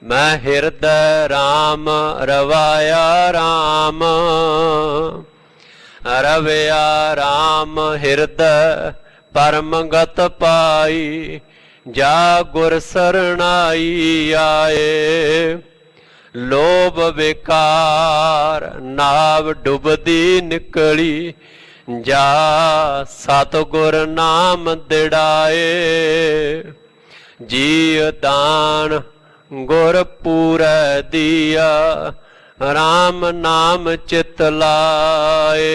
मैं हृदय राम रवाया राम, रवया राम हृदय परमगत पाई, जा गुर सरणाई आए। लोभ विकार नाव डुबदी निकली, जा सतगुर नाम दिड़ाए। जी दान गुर पूरै दिया, राम नाम चित लाए।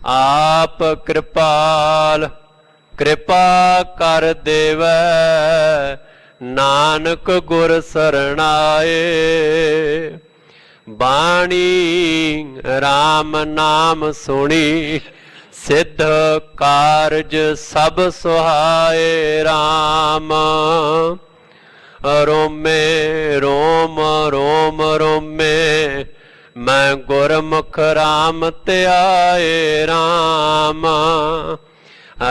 आप कृपाल कृपा कर देवै, नानक गुर सरणाए। बाणी राम नाम सुनी, सिद्ध कारज सब सुहाए। राम रोमे रोम रोम रोमे, मैं गुरमुख राम त्याए। राम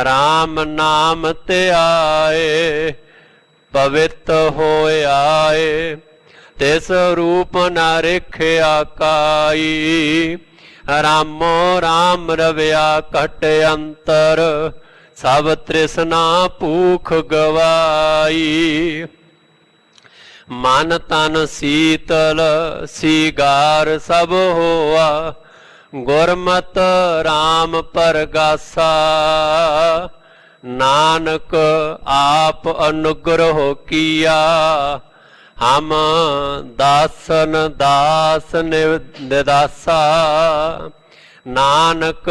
राम नाम त्याए, पवित्र होए आए। तिस रूप न रिख्या काई, रामो राम रव्या कट अंतर, सब तृष्णा भूख गवाई। मन तन शीतल सीगार सब होआ, गुरमत राम परगासा। नानक आप अनुग्रह किया, हम दासन दास निदासा। नानक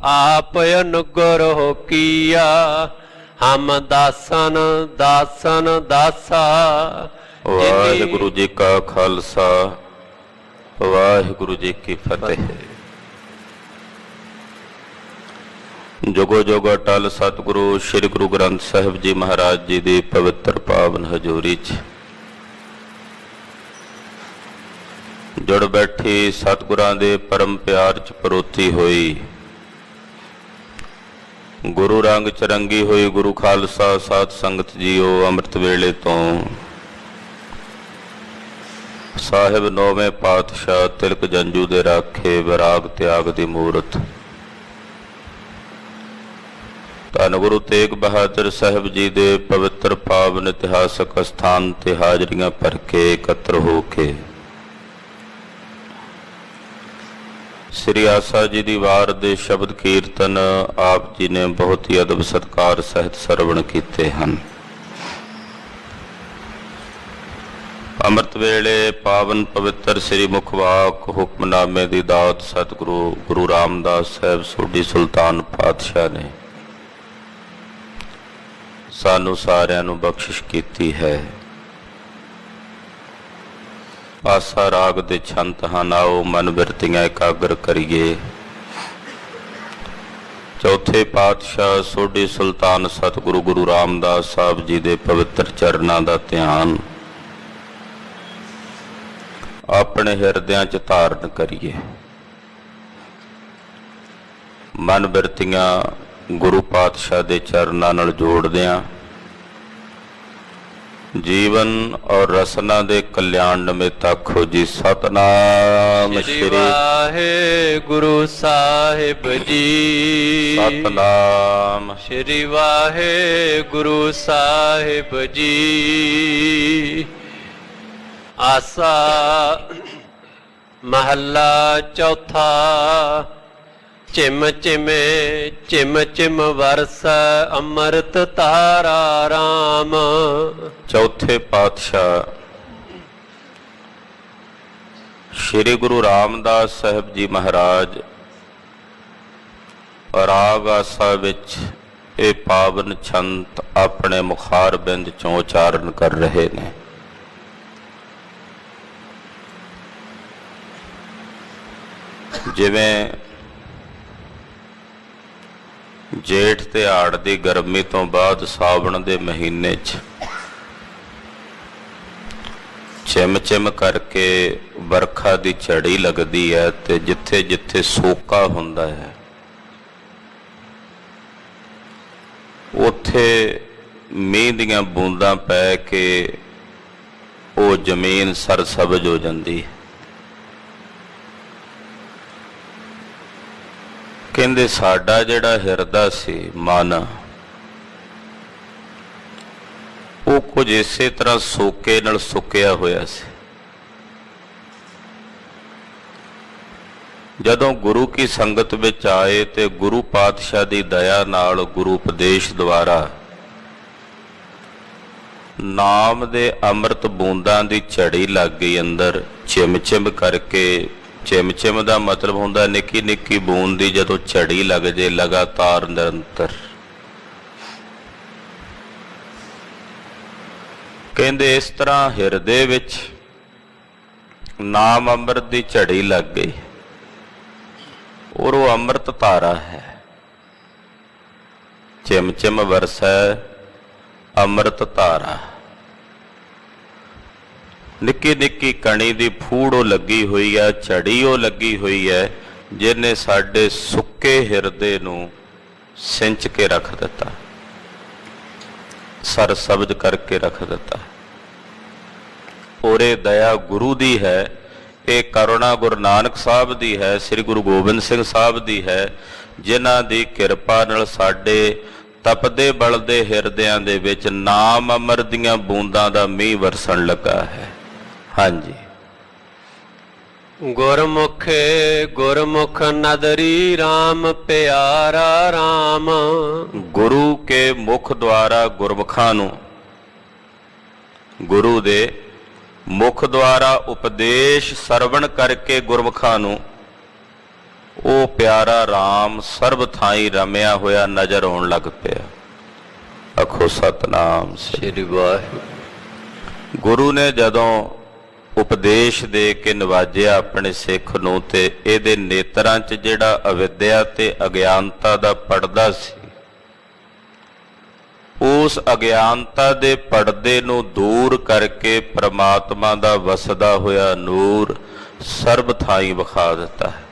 आप अनुग्रह किया, हम दासन दासन दासा। वाहिगुरु जी का खालसा, वाहिगुरु जी की फतेह। जुगो जुग अटल सतगुरु श्री गुरु ग्रंथ साहिब जी महाराज जी की पवित्र पावन हजूरी च जुड़ बैठी सतगुरां दे परम प्यार च परोती हुई, गुरु रंग च रंगी हुई गुरु खालसा साध संगत जीओ। अमृत वेले तो साहिब नौवें पातशाह तिलक जंजू दे राखे विराग त्याग दी मूरत धन गुरु तेग बहादुर साहिब जी दे पवित्र पावन इतिहासक स्थान ते हाजरियां भर के एकत्र हो के श्री आसा जी दी वार दे शब्द कीर्तन आप जी ने बहुत ही अदब सत्कार सहित सरवण कीते हन। अमृत वेले पावन पवित्र श्री मुखवाक हुक्मनामे दी दात सतगुरु गुरु रामदास साहब सोढी सुल्तान पातशाह ने सानू सारियां नू बख्शिश कीती है। आसा राग दे छंत हन, आओ मन बिरतियां एकाग्र करिए। चौथे पातशाह सोढी सुल्तान सतगुरु गुरु रामदास साहब जी दे पवित्र चरनां दा ध्यान अपने हिरदियां च धारण करिए। मन बिरतियां गुरु पातशाह दे चरनां नाल जोड़दियां जीवन और रसना दे कल्याण निमित्त आखो जी सतनाम श्री वाहिगुरु साहिब जी। सतनाम श्री वाहिगुरु साहिब जी। आसा महला चौथा। चिम चिमे चिम चिम वरस अमृत तारा राम। चौथे पातशाह श्री गुरु रामदास साहिब जी महाराज राग आसा विच ये पावन छंत अपने मुखार बिंद चों उचारण कर रहे ने। जिवें जेठ ते हाड़ दी गर्मी तो बाद सावण दे महीने चिम चिम करके बरखा दी झड़ी लगदी है ते जिथे जिथे सोका हुंदा है उत्थे मींह दीयां बूंदां पै के ਉਹ ਜ਼ਮੀਨ ਸਰਸਬਜ਼ ਹੋ ਜਾਂਦੀ ਹੈ। ਕਹਿੰਦੇ ਸਾਡਾ ਜਿਹੜਾ ਹਿਰਦਾ ਸੀ, ਮਨ, ਉਹ ਕੁਝ ਇਸੇ ਤਰ੍ਹਾਂ ਸੋਕੇ ਨਾਲ ਸੁੱਕਿਆ ਹੋਇਆ ਸੀ। ਜਦੋਂ ਗੁਰੂ ਕੀ ਸੰਗਤ ਵਿੱਚ ਆਏ ਤੇ ਗੁਰੂ ਪਾਤਸ਼ਾਹ ਦੀ ਦਇਆ ਨਾਲ, ਗੁਰੂ ਉਪਦੇਸ਼ ਦੁਆਰਾ ਨਾਮ ਦੇ ਅੰਮ੍ਰਿਤ ਬੂੰਦਾਂ ਦੀ ਝੜੀ ਲੱਗ ਗਈ ਅੰਦਰ, ਚਿਮ-ਚਿਮ ਕਰਕੇ। ਚਿਮ-ਚਿਮ ਦਾ ਮਤਲਬ ਹੁੰਦਾ ਨਿੱਕੀ ਨਿੱਕੀ ਬੂੰਦ ਦੀ ਜਦੋਂ ਝੜੀ ਲੱਗ ਜੇ ਲਗਾਤਾਰ, ਨਿਰੰਤਰ। ਕਹਿੰਦੇ ਇਸ ਤਰ੍ਹਾਂ ਹਿਰਦੇ ਵਿੱਚ ਨਾਮ ਅੰਮ੍ਰਿਤ ਦੀ ਝੜੀ ਲੱਗ ਗਈ ਔਰ ਉਹ ਅੰਮ੍ਰਿਤ ਧਾਰਾ ਹੈ। ਚਿਮ-ਚਿਮ ਵਰਸੈ ਅੰਮ੍ਰਿਤ ਧਾਰਾ। ਨਿੱਕੀ ਨਿੱਕੀ ਕਣੀ ਦੀ ਫੂੜ ਉਹ ਲੱਗੀ ਹੋਈ ਹੈ, ਝੜੀ ਉਹ ਲੱਗੀ ਹੋਈ ਹੈ, ਜਿਹਨੇ ਸਾਡੇ ਸੁੱਕੇ ਹਿਰਦੇ ਨੂੰ ਸਿੰਚ ਕੇ ਰੱਖ ਦਿੱਤਾ, ਸਰਸਬਜ਼ ਕਰਕੇ ਰੱਖ ਦਿੱਤਾ। ਔਰ ਇਹ ਦਇਆ ਗੁਰੂ ਦੀ ਹੈ, ਇਹ ਕਰੁਣਾ ਗੁਰੂ ਨਾਨਕ ਸਾਹਿਬ ਦੀ ਹੈ, ਸ੍ਰੀ ਗੁਰੂ ਗੋਬਿੰਦ ਸਿੰਘ ਸਾਹਿਬ ਦੀ ਹੈ, ਜਿਨ੍ਹਾਂ ਦੀ ਕਿਰਪਾ ਨਾਲ ਸਾਡੇ ਤਪਦੇ ਬਲਦੇ ਹਿਰਦਿਆਂ ਦੇ ਵਿੱਚ ਨਾਮ ਅੰਮ੍ਰਿਤ ਦੀਆਂ ਬੂੰਦਾਂ ਦਾ ਮੀਂਹ ਵਰਸਣ ਲੱਗਾ ਹੈ। ਹਾਂਜੀ। ਗੁਰਮੁਖੇ ਗੁਰਮੁਖ ਨਦਰੀ RAM ਪਿਆਰਾ RAM। ਗੁਰੂ ਕੇ ਮੁਖ ਦੁਆਰਾ ਗੁਰਮੁਖਾਂ ਨੂੰ, ਗੁਰੂ ਦੇ ਮੁਖ ਦੁਆਰਾ ਉਪਦੇਸ਼ ਸਰਵਣ ਕਰਕੇ ਗੁਰਮੁਖਾਂ ਨੂੰ ਉਹ ਪਿਆਰਾ RAM ਸਰਬ ਥਾਈ ਰਮਿਆ ਹੋਇਆ ਨਜ਼ਰ ਆਉਣ ਲੱਗ ਪਿਆ। ਆਖੋ ਸਤਨਾਮ ਸ੍ਰੀ ਵਾਹਿਗੁਰੂ। ਗੁਰੂ ਨੇ ਜਦੋਂ ਉਪਦੇਸ਼ ਦੇ ਕੇ ਨਵਾਜਿਆ ਆਪਣੇ ਸਿੱਖ ਨੂੰ, ਤੇ ਇਹਦੇ ਨੇਤਰਾਂ 'ਚ ਜਿਹੜਾ ਅਵਿਦਿਆ ਤੇ ਅਗਿਆਨਤਾ ਦਾ ਪਰਦਾ ਸੀ, ਉਸ ਅਗਿਆਨਤਾ ਦੇ ਪਰਦੇ ਨੂੰ ਦੂਰ ਕਰਕੇ ਪ੍ਰਮਾਤਮਾ ਦਾ ਵਸਦਾ ਹੋਇਆ ਨੂਰ ਸਰਬ ਥਾਈ ਵਿਖਾ ਦਿੱਤਾ ਹੈ।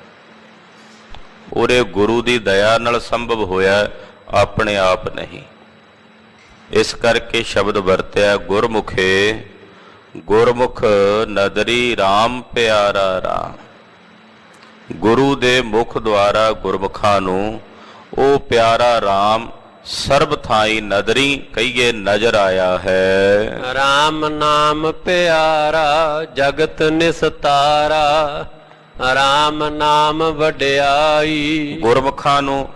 ਔਰ ਇਹ ਗੁਰੂ ਦੀ ਦਇਆ ਨਾਲ ਸੰਭਵ ਹੋਇਆ, ਆਪਣੇ ਆਪ ਨਹੀਂ। ਇਸ ਕਰਕੇ ਸ਼ਬਦ ਵਰਤਿਆ ਗੁਰਮੁਖੇ ਗੁਰਮੁਖ ਨਦਰੀ RAM ਪਿਆਰਾ RAM। ਗੁਰੂ ਦੇ ਮੁਖ ਦੁਆਰਾ ਗੁਰਮੁਖਾਂ ਨੂੰ ਉਹ ਪਿਆਰਾ RAM ਸਰਬ ਥਾਈ ਨਦਰੀ ਕਹੀਏ ਨਜ਼ਰ ਆਇਆ ਹੈ। RAM ਨਾਮ ਪਿਆਰਾ ਜਗਤ ਨਿਸਤਾਰਾ, RAM ਨਾਮ ਵਡਿਆਈ। ਗੁਰਮੁਖਾਂ ਨੂੰ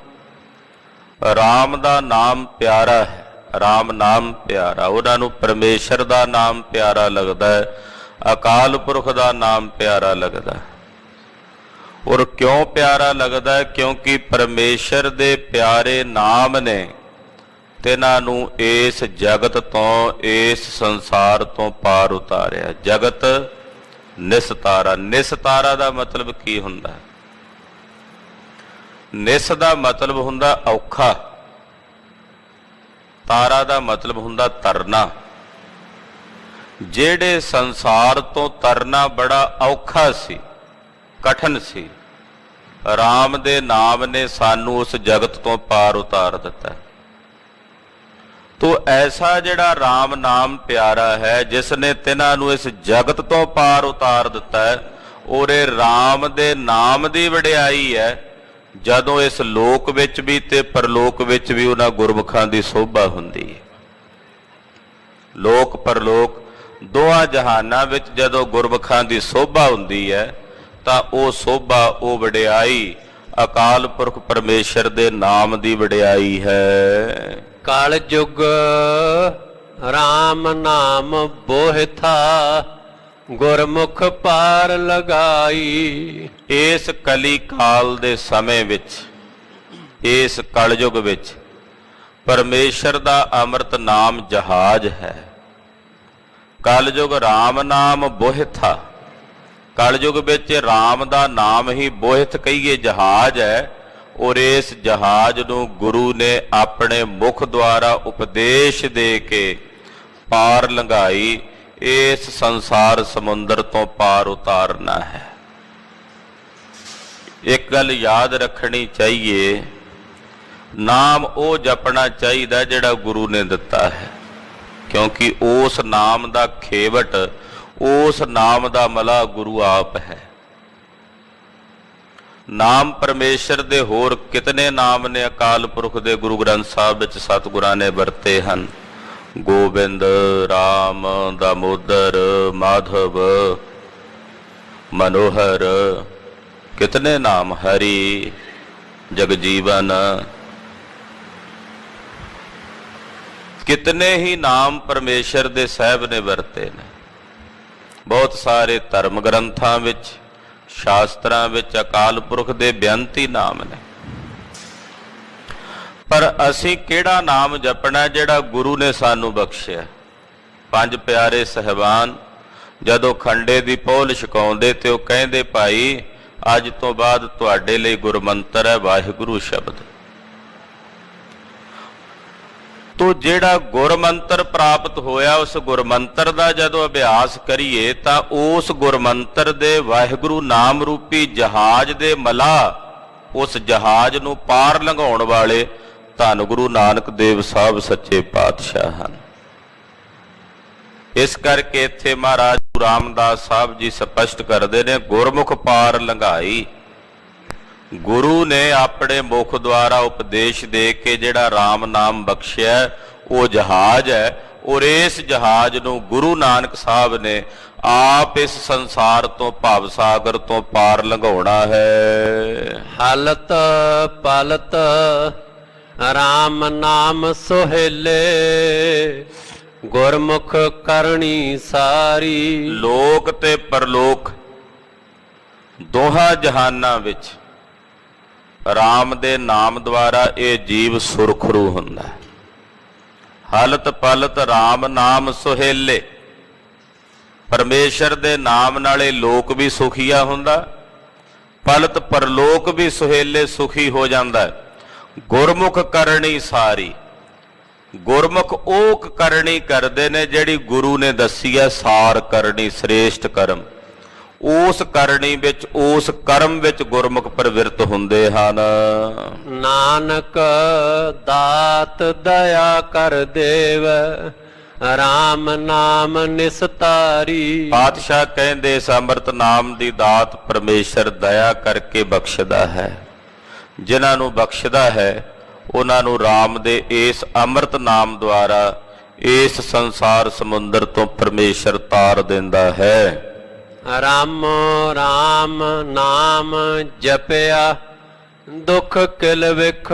RAM ਦਾ ਨਾਮ ਪਿਆਰਾ ਹੈ, RAM ਨਾਮ ਪਿਆਰਾ। ਉਹਨਾਂ ਨੂੰ ਪਰਮੇਸ਼ਰ ਦਾ ਨਾਮ ਪਿਆਰਾ ਲੱਗਦਾ ਹੈ, ਅਕਾਲ ਪੁਰਖ ਦਾ ਨਾਮ ਪਿਆਰਾ ਲੱਗਦਾ ਹੈ। ਔਰ ਕਿਉਂ ਪਿਆਰਾ ਲੱਗਦਾ ਹੈ? ਕਿਉਂਕਿ ਪਰਮੇਸ਼ਰ ਦੇ ਪਿਆਰੇ ਨਾਮ ਨੇ ਤਿਨਾਂ ਨੂੰ ਇਸ ਜਗਤ ਤੋਂ, ਇਸ ਸੰਸਾਰ ਤੋਂ ਪਾਰ ਉਤਾਰਿਆ। ਜਗਤ ਨਿਸਤਾਰਾ। ਨਿਸਤਾਰਾ ਦਾ ਮਤਲਬ ਕੀ ਹੁੰਦਾ? ਨਿਸ ਦਾ ਮਤਲਬ ਹੁੰਦਾ ਔਖਾ, ਤਾਰਾ ਦਾ ਮਤਲਬ ਹੁੰਦਾ ਤਰਨਾ। ਜਿਹੜੇ ਸੰਸਾਰ ਤੋਂ ਤਰਨਾ ਬੜਾ ਔਖਾ ਸੀ, ਕਠਨ ਸੀ, RAM ਦੇ ਨਾਮ ਨੇ ਸਾਨੂੰ ਉਸ ਜਗਤ ਤੋਂ ਪਾਰ ਉਤਾਰ ਦਿੱਤਾ। ਤੋ ਐਸਾ ਜਿਹੜਾ RAM ਨਾਮ ਪਿਆਰਾ ਹੈ, ਜਿਸ ਨੇ ਤਿਨਾਂ ਨੂੰ ਇਸ ਜਗਤ ਤੋਂ ਪਾਰ ਉਤਾਰ ਦਿੱਤਾ ਹੈ, ਔਰ ਇਹ RAM ਦੇ ਨਾਮ ਦੀ ਵਡਿਆਈ ਹੈ। ਜਦੋਂ ਇਸ ਲੋਕ ਵਿੱਚ ਵੀ ਤੇ ਪਰਲੋਕ ਵਿੱਚ ਵੀ ਉਹਨਾਂ ਗੁਰਮੁਖਾਂ ਦੀ ਸੋਭਾ ਹੁੰਦੀ ਹੈ। ਲੋਕ ਪਰਲੋਕ ਦੋਹਾਂ ਜਹਾਨਾਂ ਵਿੱਚ ਜਦੋਂ ਗੁਰਮੁਖਾਂ ਦੀ ਸੋਭਾ ਹੁੰਦੀ ਹੈ, ਤਾਂ ਉਹ ਸੋਭਾ, ਉਹ ਵਡਿਆਈ ਅਕਾਲ ਪੁਰਖ ਪਰਮੇਸ਼ਰ ਦੇ ਨਾਮ ਦੀ ਵਡਿਆਈ ਹੈ। ਕਲ ਯੁਗ RAM ਨਾਮ ਬੋਹਿਥਾ, ਗੁਰਮੁਖ ਪਾਰ ਲਗਾਈ। ਇਸ ਕਲੀ ਕਾਲ ਦੇ ਸਮੇਂ ਵਿੱਚ, ਇਸ ਕਲਯੁਗ ਵਿੱਚ ਪਰਮੇਸ਼ਰ ਦਾ ਅੰਮ੍ਰਿਤ ਨਾਮ ਜਹਾਜ਼ ਹੈ। ਕਲਯੁਗ RAM ਨਾਮ ਬੋਹਿਥਾ। ਕਲਯੁਗ ਵਿੱਚ RAM ਦਾ ਨਾਮ ਹੀ ਬੋਹਿਥ ਕਹੀਏ ਜਹਾਜ਼ ਹੈ। ਔਰ ਇਸ ਜਹਾਜ਼ ਨੂੰ ਗੁਰੂ ਨੇ ਆਪਣੇ ਮੁਖ ਦੁਆਰਾ ਉਪਦੇਸ਼ ਦੇ ਕੇ ਪਾਰ ਲੰਘਾਈ। ਇਸ ਸੰਸਾਰ ਸਮੁੰਦਰ ਤੋਂ ਪਾਰ ਉਤਾਰਨਾ ਹੈ। ਇੱਕ ਗੱਲ ਯਾਦ ਰੱਖਣੀ ਚਾਹੀਏ, ਨਾਮ ਉਹ ਜਪਣਾ ਚਾਹੀਦਾ ਜਿਹੜਾ ਗੁਰੂ ਨੇ ਦਿੱਤਾ ਹੈ, ਕਿਉਂਕਿ ਉਸ ਨਾਮ ਦਾ ਖੇਵਟ, ਉਸ ਨਾਮ ਦਾ ਮਲਾ ਗੁਰੂ ਆਪ ਹੈ। ਨਾਮ ਪਰਮੇਸ਼ਰ ਦੇ ਹੋਰ ਕਿਤਨੇ ਨਾਮ ਨੇ ਅਕਾਲ ਪੁਰਖ ਦੇ ਗੁਰੂ ਗ੍ਰੰਥ ਸਾਹਿਬ ਵਿੱਚ ਸਤਿਗੁਰਾਂ ਨੇ ਵਰਤੇ ਹਨ। ਗੋਬਿੰਦ, ਰਾਮ, ਦਾਮੋਦਰ, ਮਾਧਵ, ਮਨੋਹਰ, ਕਿਤਨੇ ਨਾਮ, ਹਰੀ, ਜਗਜੀਵਨ, ਕਿਤਨੇ ਹੀ ਨਾਮ ਪਰਮੇਸ਼ਰ ਦੇ ਸਾਹਿਬ ਨੇ ਵਰਤੇ ਨੇ। ਬਹੁਤ ਸਾਰੇ ਧਰਮ ਗ੍ਰੰਥਾਂ ਵਿੱਚ, ਸ਼ਾਸਤਰਾਂ ਵਿੱਚ ਅਕਾਲ ਪੁਰਖ ਦੇ ਬੇਅੰਤੀ ਨਾਮ ਨੇ। ਪਰ ਅਸੀਂ ਕਿਹੜਾ ਨਾਮ ਜਪਣਾ ਜਿਹੜਾ ਗੁਰੂ ਨੇ ਸਾਨੂੰ ਬਖਸ਼ਿਆ? ਪੰਜ ਪਿਆਰੇ ਸਹਿਬਾਨ ਜਦੋਂ ਖੰਡੇ ਦੀ ਪੋਲ ਛਕਾਉਂਦੇ ਤੇ ਉਹ ਕਹਿੰਦੇ, ਭਾਈ ਅੱਜ ਤੋਂ ਬਾਅਦ ਤੁਹਾਡੇ ਲਈ ਗੁਰਮੰਤਰ ਹੈ ਵਾਹਿਗੁਰੂ ਸ਼ਬਦ। ਤੋ ਜਿਹੜਾ ਗੁਰਮੰਤਰ ਪ੍ਰਾਪਤ ਹੋਇਆ, ਉਸ ਗੁਰਮੰਤਰ ਦਾ ਜਦੋਂ ਅਭਿਆਸ ਕਰੀਏ ਤਾਂ ਉਸ ਗੁਰਮੰਤਰ ਦੇ ਵਾਹਿਗੁਰੂ ਨਾਮ ਰੂਪੀ ਜਹਾਜ਼ ਦੇ ਮਲਾ, ਉਸ ਜਹਾਜ਼ ਨੂੰ ਪਾਰ ਲੰਘਾਉਣ ਵਾਲੇ ਧੰਨ ਗੁਰੂ ਨਾਨਕ ਦੇਵ ਸਾਹਿਬ ਸੱਚੇ ਪਾਤਸ਼ਾਹ ਹਨ। ਇਸ ਕਰਕੇ ਇੱਥੇ ਮਹਾਰਾਜ ਗੁਰੂ ਰਾਮਦਾਸ ਸਾਹਿਬ ਜੀ ਸਪਸ਼ਟ ਕਰਦੇ ਨੇ, ਗੁਰਮੁਖ ਪਾਰ ਲੰਘਾਈ। ਗੁਰੂ ਨੇ ਆਪਣੇ ਮੁਖ ਦੁਆਰਾ ਉਪਦੇਸ਼ ਦੇ ਕੇ ਜਿਹੜਾ ਰਾਮ ਨਾਮ ਬਖਸ਼ਿਆ ਉਹ ਜਹਾਜ਼ ਹੈ, ਔਰ ਇਸ ਜਹਾਜ਼ ਨੂੰ ਗੁਰੂ ਨਾਨਕ ਸਾਹਿਬ ਨੇ ਆਪ ਇਸ ਸੰਸਾਰ ਤੋਂ, ਭਵ ਸਾਗਰ ਤੋਂ ਪਾਰ ਲੰਘਾਉਣਾ ਹੈ। ਹਲਤ ਪਲਤ ਰਾਮ ਨਾਮ ਸੁਹੇਲੇ, ਗੁਰਮੁਖ ਕਰਨੀ ਸਾਰੀ। ਲੋਕ ਤੇ ਪਰਲੋਕ ਦੋਹਾਂ ਜਹਾਨਾਂ ਵਿੱਚ ਰਾਮ ਦੇ ਨਾਮ ਦੁਆਰਾ ਇਹ ਜੀਵ ਸੁਰਖਰੂ ਹੁੰਦਾ ਹੈ। ਹਲਤ ਪਲਤ ਰਾਮ ਨਾਮ ਸੁਹੇਲੇ, ਪਰਮੇਸ਼ਰ ਦੇ ਨਾਮ ਨਾਲੇ ਲੋਕ ਵੀ ਸੁਖੀਆ ਹੁੰਦਾ, ਪਲਤ ਪਰਲੋਕ ਵੀ ਸੁਹੇਲੇ ਸੁਖੀ ਹੋ ਜਾਂਦਾ ਹੈ। ਗੁਰਮੁਖ ਕਰਨੀ ਸਾਰੀ, ਗੁਰਮੁਖ ਉਹ ਕਰਨੀ ਕਰਦੇ ਨੇ ਜਿਹੜੀ ਗੁਰੂ ਨੇ ਦੱਸੀ ਹੈ ਸਾਰ ਕਰਨੀ, ਸ੍ਰੇਸ਼ਟ ਕਰਮ। ਉਸ ਕਰਨੀ ਵਿੱਚ, ਉਸ ਕਰਮ ਵਿੱਚ ਗੁਰਮੁਖ ਪ੍ਰਵਿਰਤ ਹੁੰਦੇ ਹਨ। ਨਾਨਕ ਦਾਤ ਦਇਆ ਕਰ ਦੇਵ, ਰਾਮ ਨਾਮ ਨਿਸਤਾਰੀ। ਪਾਤਸ਼ਾਹ ਕਹਿੰਦੇ ਇਸ ਅੰਮ੍ਰਿਤ ਨਾਮ ਦੀ ਦਾਤ ਪਰਮੇਸ਼ਰ ਦਇਆ ਕਰਕੇ ਬਖਸ਼ਦਾ ਹੈ। ਜਿਨ੍ਹਾਂ ਨੂੰ ਬਖਸ਼ਦਾ ਹੈ ਉਹਨਾਂ ਨੂੰ ਰਾਮ ਦੇ ਇਸ ਅੰਮ੍ਰਿਤ ਨਾਮ ਦੁਆਰਾ ਇਸ ਸੰਸਾਰ ਸਮੁੰਦਰ ਤੋਂ ਪਰਮੇਸ਼ਰ ਤਾਰ ਦਿੰਦਾ ਹੈ। ਰਾਮ ਰਾਮ ਨਾਮ ਜਪਿਆ, ਦੁੱਖ ਕਿਲ ਵਿਖ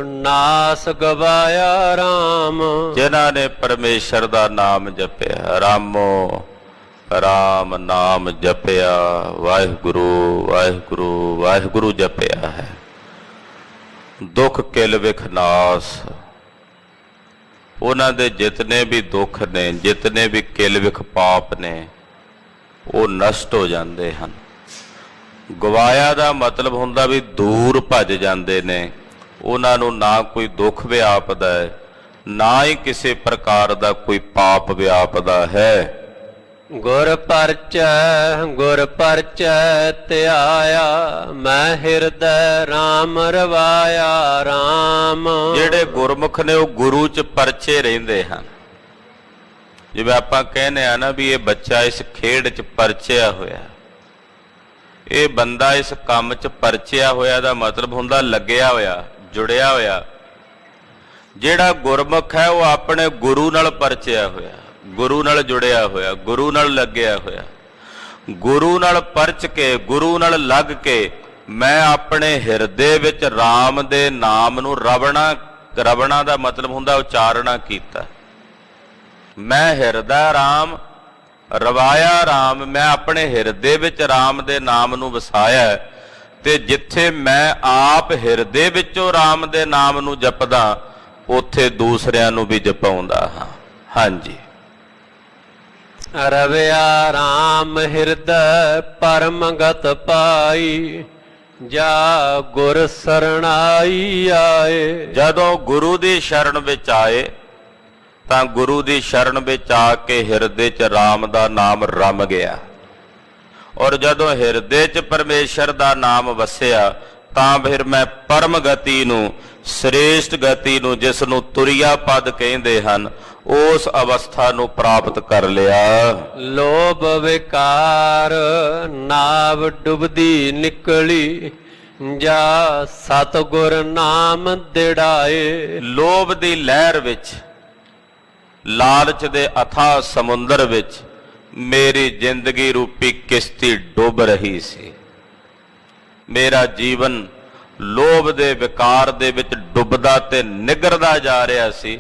ਨਾਸ ਗਵਾਇਆ ਰਾਮ। ਜਿਨ੍ਹਾਂ ਨੇ ਪਰਮੇਸ਼ਰ ਦਾ ਨਾਮ ਜਪਿਆ, ਰਾਮੋ ਰਾਮ ਨਾਮ ਜਪਿਆ, ਵਾਹਿਗੁਰੂ ਵਾਹਿਗੁਰੂ ਵਾਹਿਗੁਰੂ ਜਪਿਆ ਹੈ, ਦੁੱਖ ਕਿਲ ਵਿਖ ਨਾਸ। ਉਹਨਾਂ ਦੇ ਜਿਤਨੇ ਵੀ ਦੁੱਖ ਨੇ, ਜਿਤਨੇ ਵੀ ਕਿਲ ਵਿਖ ਪਾਪ ਨੇ, ਉਹ ਨਸ਼ਟ ਹੋ ਜਾਂਦੇ ਹਨ। ਗਵਾਇਆ ਦਾ ਮਤਲਬ ਹੁੰਦਾ ਵੀ ਦੂਰ ਭੱਜ ਜਾਂਦੇ ਨੇ। ਉਹਨਾਂ ਨੂੰ ਨਾ ਕੋਈ ਦੁੱਖ ਵਿਆਪਦਾ ਹੈ, ਨਾ ਹੀ ਕਿਸੇ ਪ੍ਰਕਾਰ ਦਾ ਕੋਈ ਪਾਪ ਵਿਆਪਦਾ ਹੈ। ਗੁਰ ਪਰਚੈ ਧਿਆਇਆ, ਮੈਂ ਹਿਰਦੈ ਰਾਮ ਰਵਾਇਆ ਰਾਮ। ਜਿਹੜੇ ਗੁਰਮੁਖ ਨੇ ਉਹ ਗੁਰੂ ਚ ਪਰਚੇ ਰਹਿੰਦੇ ਹਨ। ਜਿਵੇਂ ਆਪਾਂ ਕਹਿੰਦੇ ਆ ਨਾ ਵੀ ਇਹ ਬੱਚਾ ਇਸ ਖੇਡ ਚ ਪਰਚਿਆ ਹੋਇਆ, ਇਹ ਬੰਦਾ ਇਸ ਕੰਮ ਚ ਪਰਚਿਆ ਹੋਇਆ ਦਾ ਮਤਲਬ ਹੁੰਦਾ ਲੱਗਿਆ ਹੋਇਆ, ਜੁੜਿਆ ਹੋਇਆ। ਜਿਹੜਾ ਗੁਰਮੁਖ ਹੈ ਉਹ ਆਪਣੇ ਗੁਰੂ ਨਾਲ ਪਰਚਿਆ ਹੋਇਆ, ਗੁਰੂ ਨਾਲ ਜੁੜਿਆ ਹੋਇਆ, ਗੁਰੂ ਨਾਲ ਲੱਗਿਆ ਹੋਇਆ। ਗੁਰੂ ਨਾਲ ਪਰਚ ਕੇ, ਗੁਰੂ ਨਾਲ ਲੱਗ ਕੇ ਮੈਂ ਆਪਣੇ ਹਿਰਦੇ ਵਿੱਚ ਰਾਮ ਦੇ ਨਾਮ ਨੂੰ ਰਵਣਾ ਦਾ ਮਤਲਬ ਹੁੰਦਾ ਉਚਾਰਣਾ ਕੀਤਾ। ਮੈਂ ਹਿਰਦਾ ਰਾਮ ਰਵਾਇਆ ਰਾਮ, ਮੈਂ ਆਪਣੇ ਹਿਰਦੇ ਵਿੱਚ ਰਾਮ ਦੇ ਨਾਮ ਨੂੰ ਵਸਾਇਆ। ਤੇ ਜਿੱਥੇ ਮੈਂ ਆਪ ਹਿਰਦੇ ਵਿੱਚੋਂ ਰਾਮ ਦੇ ਨਾਮ ਨੂੰ ਜਪਦਾ, ਉੱਥੇ ਦੂਸਰਿਆਂ ਨੂੰ ਵੀ ਜਪਾਉਂਦਾ ਹਾਂ। ਹਾਂਜੀ। ਰਵਿਆ ਰਾਮ ਹਿਰਦੈ ਪਰਮ ਗਤ ਪਾਈ, ਜਾ ਗੁਰ ਸਰਣਾਈ ਆਏ। ਜਦੋਂ ਗੁਰੂ ਦੀ ਸ਼ਰਨ ਵਿੱਚ ਆਏ ਤਾਂ ਗੁਰੂ ਦੀ ਸ਼ਰਨ ਵਿੱਚ ਆ ਕੇ ਹਿਰਦੇ 'ਚ ਰਾਮ ਦਾ ਨਾਮ ਰਮ ਗਿਆ। ਔਰ ਜਦੋਂ ਹਿਰਦੇ 'ਚ ਪਰਮੇਸ਼ਰ ਦਾ ਨਾਮ ਵਸਿਆ ਤਾਂ ਫਿਰ ਮੈਂ ਪਰਮ ਗਤੀ ਨੂੰ, ਸ੍ਰੇਸ਼ਟ ਗਤੀ ਨੂੰ, ਜਿਸ ਨੂੰ ਤੁਰਿਆ ਪਦ ਕਹਿੰਦੇ ਹਨ, ਉਸ ਅਵਸਥਾ ਨੂੰ ਪ੍ਰਾਪਤ ਕਰ ਲਿਆ। ਲੋਭ ਵਿਕਾਰ ਨਾਵ ਡੁੱਬਦੀ ਨਿਕਲੀ, ਜਾ ਸਤਿਗੁਰ ਨਾਮ ਦਿੜਾਏ। ਲੋਭ ਦੀ ਲਹਿਰ ਵਿੱਚ, ਲਾਲਚ ਦੇ ਅਥਾਹ ਸਮੁੰਦਰ ਵਿੱਚ ਮੇਰੀ ਜ਼ਿੰਦਗੀ ਰੂਪੀ ਕਿਸ਼ਤੀ ਡੁੱਬ ਰਹੀ ਸੀ। ਮੇਰਾ ਜੀਵਨ ਲੋਭ ਦੇ ਵਿਕਾਰ ਦੇ ਵਿੱਚ ਡੁੱਬਦਾ ਤੇ ਨਿਗਰਦਾ ਜਾ ਰਿਹਾ ਸੀ।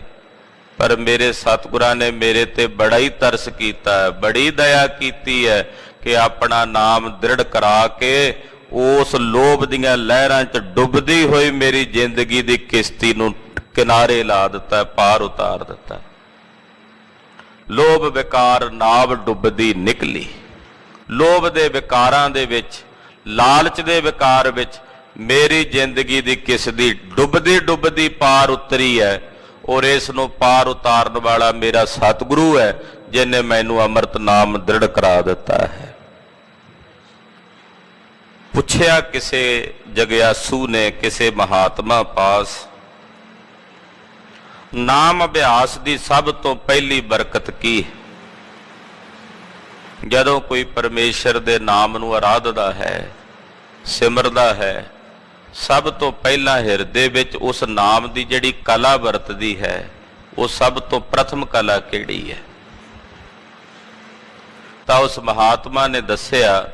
ਪਰ ਮੇਰੇ ਸਤਿਗੁਰਾਂ ਨੇ ਮੇਰੇ ਤੇ ਬੜਾ ਹੀ ਤਰਸ ਕੀਤਾ ਹੈ, ਬੜੀ ਦਇਆ ਕੀਤੀ ਹੈ ਕਿ ਆਪਣਾ ਨਾਮ ਦ੍ਰਿੜ ਕਰਾ ਕੇ ਉਸ ਲੋਭ ਦੀਆਂ ਲਹਿਰਾਂ 'ਚ ਡੁੱਬਦੀ ਹੋਈ ਮੇਰੀ ਜ਼ਿੰਦਗੀ ਦੀ ਕਿਸ਼ਤੀ ਨੂੰ ਕਿਨਾਰੇ ਲਾ ਦਿੱਤਾ, ਪਾਰ ਉਤਾਰ ਦਿੱਤਾ। ਲੋਭ ਵਿਕਾਰ ਨਾਵ ਡੁੱਬਦੀ ਨਿਕਲੀ। ਲੋਭ ਦੇ ਵਿਕਾਰਾਂ ਦੇ ਵਿੱਚ, ਲਾਲਚ ਦੇ ਵਿਕਾਰ ਵਿੱਚ ਮੇਰੀ ਜ਼ਿੰਦਗੀ ਦੀ ਕਿਸ਼ਤੀ ਡੁੱਬਦੀ ਡੁੱਬਦੀ ਪਾਰ ਉਤਰੀ ਹੈ। ਔਰ ਇਸ ਨੂੰ ਪਾਰ ਉਤਾਰਨ ਵਾਲਾ ਮੇਰਾ ਸਤਿਗੁਰੂ ਹੈ, ਜਿਨੇ ਮੈਨੂੰ ਅੰਮ੍ਰਿਤ ਨਾਮ ਦ੍ਰਿੜ ਕਰਾ ਦਿੱਤਾ ਹੈ। ਪੁੱਛਿਆ ਕਿਸੇ ਜਗਿਆਸੂ ਨੇ ਕਿਸੇ ਮਹਾਤਮਾ ਪਾਸ, ਨਾਮ ਅਭਿਆਸ ਦੀ ਸਭ ਤੋਂ ਪਹਿਲੀ ਬਰਕਤ ਕੀ ਹੈ? ਜਦੋਂ ਕੋਈ ਪਰਮੇਸ਼ਰ ਦੇ ਨਾਮ ਨੂੰ ਆਰਾਧਦਾ ਹੈ, ਸਿਮਰਦਾ ਹੈ, ਸਭ ਤੋਂ ਪਹਿਲਾਂ ਹਿਰਦੇ ਵਿੱਚ ਉਸ ਨਾਮ ਦੀ ਜਿਹੜੀ ਕਲਾ ਵਰਤਦੀ ਹੈ, ਉਹ ਸਭ ਤੋਂ ਪ੍ਰਥਮ ਕਲਾ ਕਿਹੜੀ ਹੈ? ਤਾਂ ਉਸ ਮਹਾਤਮਾ ਨੇ ਦੱਸਿਆ,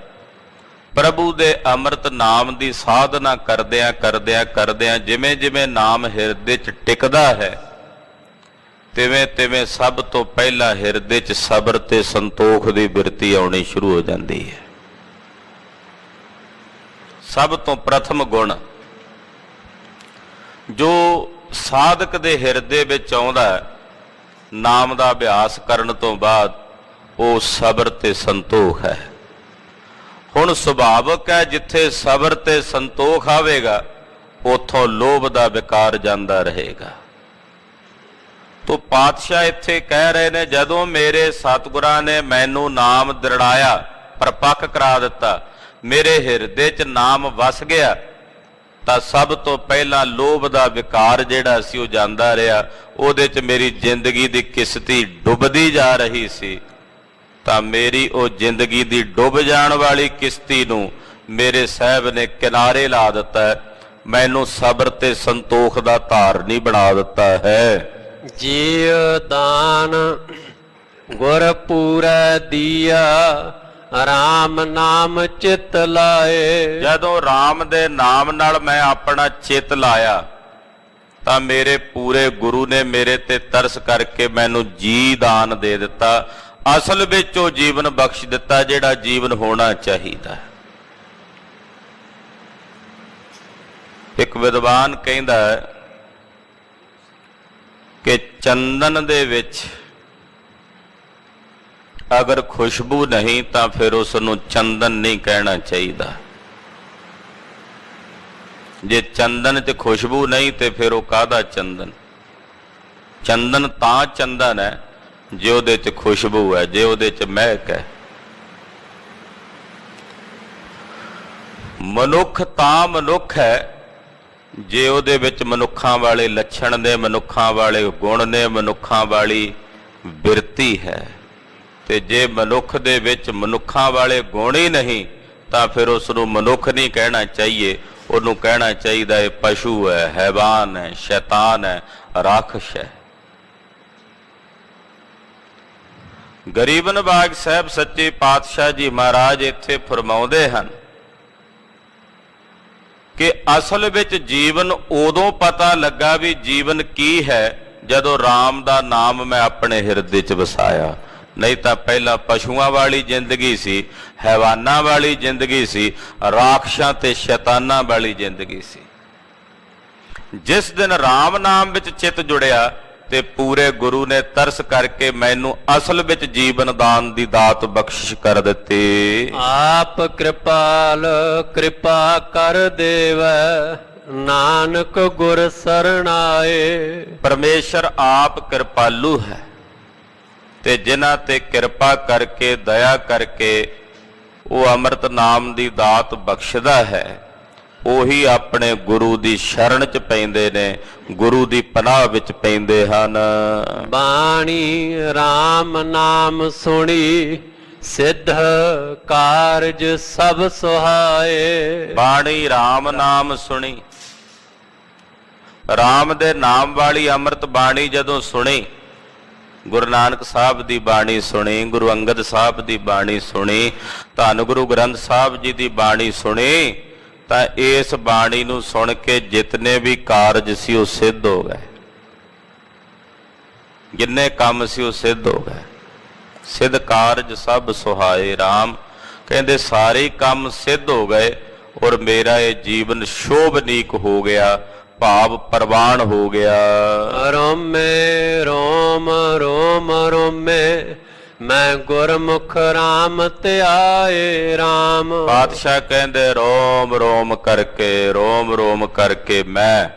ਪ੍ਰਭੂ ਦੇ ਅੰਮ੍ਰਿਤ ਨਾਮ ਦੀ ਸਾਧਨਾ ਕਰਦਿਆਂ ਕਰਦਿਆਂ ਕਰਦਿਆਂ ਜਿਵੇਂ ਜਿਵੇਂ ਨਾਮ ਹਿਰਦੇ 'ਚ ਟਿਕਦਾ ਹੈ, ਤਿਵੇਂ ਤਿਵੇਂ ਸਭ ਤੋਂ ਪਹਿਲਾਂ ਹਿਰਦੇ 'ਚ ਸਬਰ ਤੇ ਸੰਤੋਖ ਦੀ ਬਿਰਤੀ ਆਉਣੀ ਸ਼ੁਰੂ ਹੋ ਜਾਂਦੀ ਹੈ। ਸਭ ਤੋਂ ਪ੍ਰਥਮ ਗੁਣ ਜੋ ਸਾਧਕ ਦੇ ਹਿਰਦੇ ਵਿੱਚ ਆਉਂਦਾ ਨਾਮ ਦਾ ਅਭਿਆਸ ਕਰਨ ਤੋਂ ਬਾਅਦ, ਉਹ ਸਬਰ ਤੇ ਸੰਤੋਖ ਹੈ। ਹੁਣ ਸੁਭਾਵਕ ਹੈ, ਜਿੱਥੇ ਸਬਰ ਤੇ ਸੰਤੋਖ ਆਵੇਗਾ ਉੱਥੋਂ ਲੋਭ ਦਾ ਵਿਕਾਰ ਜਾਂਦਾ ਰਹੇਗਾ। ਤੋ ਪਾਤਸ਼ਾਹ ਇੱਥੇ ਕਹਿ ਰਹੇ ਨੇ, ਜਦੋਂ ਮੇਰੇ ਸਤਿਗੁਰਾਂ ਨੇ ਮੈਨੂੰ ਨਾਮ ਦ੍ਰਿੜਾਇਆ, ਪਰਪੱਕ ਕਰਾ ਦਿੱਤਾ, ਮੇਰੇ ਹਿਰਦੇ 'ਚ ਨਾਮ ਵਸ ਗਿਆ, ਤਾਂ ਸਭ ਤੋਂ ਪਹਿਲਾਂ ਲੋਭ ਦਾ ਵਿਕਾਰ ਜਿਹੜਾ ਸੀ ਉਹ ਜਾਂਦਾ ਰਿਹਾ। ਉਹਦੇ 'ਚ ਮੇਰੀ ਜ਼ਿੰਦਗੀ ਦੀ ਕਿਸ਼ਤੀ ਡੁੱਬਦੀ ਜਾ ਰਹੀ ਸੀ। ਤਾਂ ਮੇਰੀ ਉਹ ਜ਼ਿੰਦਗੀ ਦੀ ਡੁੱਬ ਜਾਣ ਵਾਲੀ ਕਿਸ਼ਤੀ ਨੂੰ ਮੇਰੇ ਸਾਹਿਬ ਨੇ ਕਿਨਾਰੇ ਲਾ ਦਿੱਤਾ ਹੈ। ਮੈਨੂੰ ਸਬਰ ਤੇ ਸੰਤੋਖ ਦਾ ਧਾਰਨੀ ਬਣਾ ਦਿੱਤਾ ਹੈ। ਜੀਉ ਦਾਨ ਗੁਰ ਪੂਰੈ ਦੀਆ, ਰਾਮ ਨਾਮ ਚਿਤ ਲਾਏ। ਜਦੋਂ ਰਾਮ ਦੇ ਨਾਮ ਨਾਲ ਮੈਂ ਆਪਣਾ ਚਿੱਤ ਲਾਇਆ, ਤਾਂ ਮੇਰੇ ਪੂਰੇ ਗੁਰੂ ਨੇ ਮੇਰੇ ਤੇ ਤਰਸ ਕਰਕੇ ਮੈਨੂੰ ਜੀ ਦਾਨ ਦੇ ਦਿੱਤਾ। ਅਸਲ ਵਿੱਚ ਉਹ ਜੀਵਨ ਬਖਸ਼ ਦਿੱਤਾ ਜਿਹੜਾ ਜੀਵਨ ਹੋਣਾ ਚਾਹੀਦਾ। ਇੱਕ ਵਿਦਵਾਨ ਕਹਿੰਦਾ ਕਿ ਚੰਦਨ ਦੇ ਵਿੱਚ ਅਗਰ ਖੁਸ਼ਬੂ ਨਹੀਂ ਤਾਂ ਫਿਰ ਉਸ ਨੂੰ ਚੰਦਨ ਨਹੀਂ ਕਹਿਣਾ ਚਾਹੀਦਾ। ਜੇ ਚੰਦਨ 'ਚ ਖੁਸ਼ਬੂ ਨਹੀਂ ਤੇ ਫਿਰ ਉਹ ਕਾਹਦਾ ਚੰਦਨ? ਚੰਦਨ ਤਾਂ ਚੰਦਨ ਹੈ ਜੇ ਉਹਦੇ 'ਚ ਖੁਸ਼ਬੂ ਹੈ, ਜੇ ਉਹਦੇ 'ਚ ਮਹਿਕ ਹੈ। ਮਨੁੱਖ ਤਾਂ ਮਨੁੱਖ ਹੈ ਜੇ ਉਹਦੇ ਵਿੱਚ ਮਨੁੱਖਾਂ ਵਾਲੇ ਲੱਛਣ ਨੇ, ਮਨੁੱਖਾਂ ਵਾਲੇ ਗੁਣ ਨੇ, ਮਨੁੱਖਾਂ ਵਾਲੀ ਬਿਰਤੀ ਹੈ। ਤੇ ਜੇ ਮਨੁੱਖ ਦੇ ਵਿੱਚ ਮਨੁੱਖਾਂ ਵਾਲੇ ਗੁਣ ਹੀ ਨਹੀਂ ਤਾਂ ਫਿਰ ਉਸ ਨੂੰ ਮਨੁੱਖ ਨਹੀਂ ਕਹਿਣਾ ਚਾਹੀਏ, ਉਹਨੂੰ ਕਹਿਣਾ ਚਾਹੀਦਾ ਹੈ ਪਸ਼ੂ ਹੈ, ਹੈਵਾਨ ਹੈ, ਸ਼ੈਤਾਨ ਹੈ, ਰਾਖਸ਼ ਹੈ। ਗਰੀਬ ਨਵਾਜ ਸਾਹਿਬ ਸੱਚੇ ਪਾਤਸ਼ਾਹ ਜੀ ਮਹਾਰਾਜ ਇੱਥੇ ਫਰਮਾਉਂਦੇ ਹਨ ਕਿ ਅਸਲ ਵਿੱਚ ਜੀਵਨ ਉਦੋਂ ਪਤਾ ਲੱਗਾ ਵੀ ਜੀਵਨ ਕੀ ਹੈ, ਜਦੋਂ ਰਾਮ ਦਾ ਨਾਮ ਮੈਂ ਆਪਣੇ ਹਿਰਦੇ 'ਚ ਵਸਾਇਆ। ਨਹੀਂ ਤਾਂ ਪਹਿਲਾਂ ਪਸ਼ੂਆਂ ਵਾਲੀ ਜ਼ਿੰਦਗੀ ਸੀ, ਹੈਵਾਨਾਂ ਵਾਲੀ ਜ਼ਿੰਦਗੀ ਸੀ, ਰਾਖਸ਼ਾਂ ਤੇ ਸ਼ੈਤਾਨਾਂ ਵਾਲੀ ਜ਼ਿੰਦਗੀ ਸੀ। ਜਿਸ ਦਿਨ ਰਾਮ ਨਾਮ ਵਿੱਚ ਚਿੱਤ ਜੁੜਿਆ ਤੇ ਪੂਰੇ ਗੁਰੂ ਨੇ ਤਰਸ ਕਰਕੇ ਮੈਨੂੰ ਅਸਲ ਵਿੱਚ ਜੀਵਨ ਦਾਨ ਦੀ ਦਾਤ ਬਖਸ਼ਿਸ਼ ਕਰ ਦਿੱਤੀ। ਆਪ ਕਿਰਪਾਲ ਕਿਰਪਾ ਕਰ ਦੇਵੈ, ਨਾਨਕ ਗੁਰ ਸਰਣਾਏ। ਪਰਮੇਸ਼ਰ ਆਪ ਕਿਰਪਾਲੂ ਹੈ ਤੇ ਜਿਨ੍ਹਾਂ ਤੇ ਕਿਰਪਾ ਕਰਕੇ, ਦਇਆ ਕਰਕੇ ਉਹ ਅੰਮ੍ਰਿਤ ਨਾਮ ਦੀ ਦਾਤ ਬਖਸ਼ਦਾ ਹੈ। ਉਹੀ ਆਪਣੇ ਗੁਰੂ ਦੀ ਸ਼ਰਨ ਚ ਪੈਂਦੇ ਨੇ, ਗੁਰੂ ਦੀ ਪਨਾਹ ਵਿੱਚ ਪੈਂਦੇ ਹਨ। ਬਾਣੀ RAM ਨਾਮ ਸੁਣੀ ਸਿੱਧ ਕਾਰਜ ਸਭ ਸੁਹਾਏ। ਬਾਣੀ RAM ਨਾਮ ਸੁਣੀ, RAM ਦੇ ਨਾਮ ਵਾਲੀ ਅੰਮ੍ਰਿਤ ਬਾਣੀ ਜਦੋਂ ਸੁਣੀ, ਗੁਰੂ ਨਾਨਕ ਸਾਹਿਬ ਦੀ ਬਾਣੀ ਸੁਣੀ, ਗੁਰੂ ਅੰਗਦ ਸਾਹਿਬ ਦੀ ਬਾਣੀ ਸੁਣੀ, ਧੰਨ ਗੁਰੂ ਗ੍ਰੰਥ ਸਾਹਿਬ ਜੀ ਦੀ ਬਾਣੀ ਸੁਣੀ, ਤਾਂ ਇਸ ਬਾਣੀ ਨੂੰ ਸੁਣ ਕੇ ਜਿਤਨੇ ਵੀ ਕਾਰਜ ਸੀ ਉਹ ਸਿੱਧ ਹੋ ਗਏ, ਜਿੰਨੇ ਕੰਮ ਸੀ ਉਹ ਸਿੱਧ ਹੋ ਗਏ। ਸਿੱਧ ਕਾਰਜ ਸਭ ਸੁਹਾਏ। RAM ਕਹਿੰਦੇ ਸਾਰੇ ਕੰਮ ਸਿੱਧ ਹੋ ਗਏ ਔਰ ਮੇਰਾ ਇਹ ਜੀਵਨ ਸ਼ੋਭਨੀਕ ਹੋ ਗਿਆ, ਭਾਵ ਪ੍ਰਵਾਨ ਹੋ ਗਿਆ। ਰੋਮੇ ਰੋਮ ਰੋਮ ਰੋਮੇ ਮੈਂ ਗੁਰਮੁਖ RAM ਤੇ ਆਏ RAM। ਪਾਤਸ਼ਾਹ ਕਹਿੰਦੇ ਰੋਮ ਰੋਮ ਕਰਕੇ, ਰੋਮ ਰੋਮ ਕਰਕੇ ਮੈਂ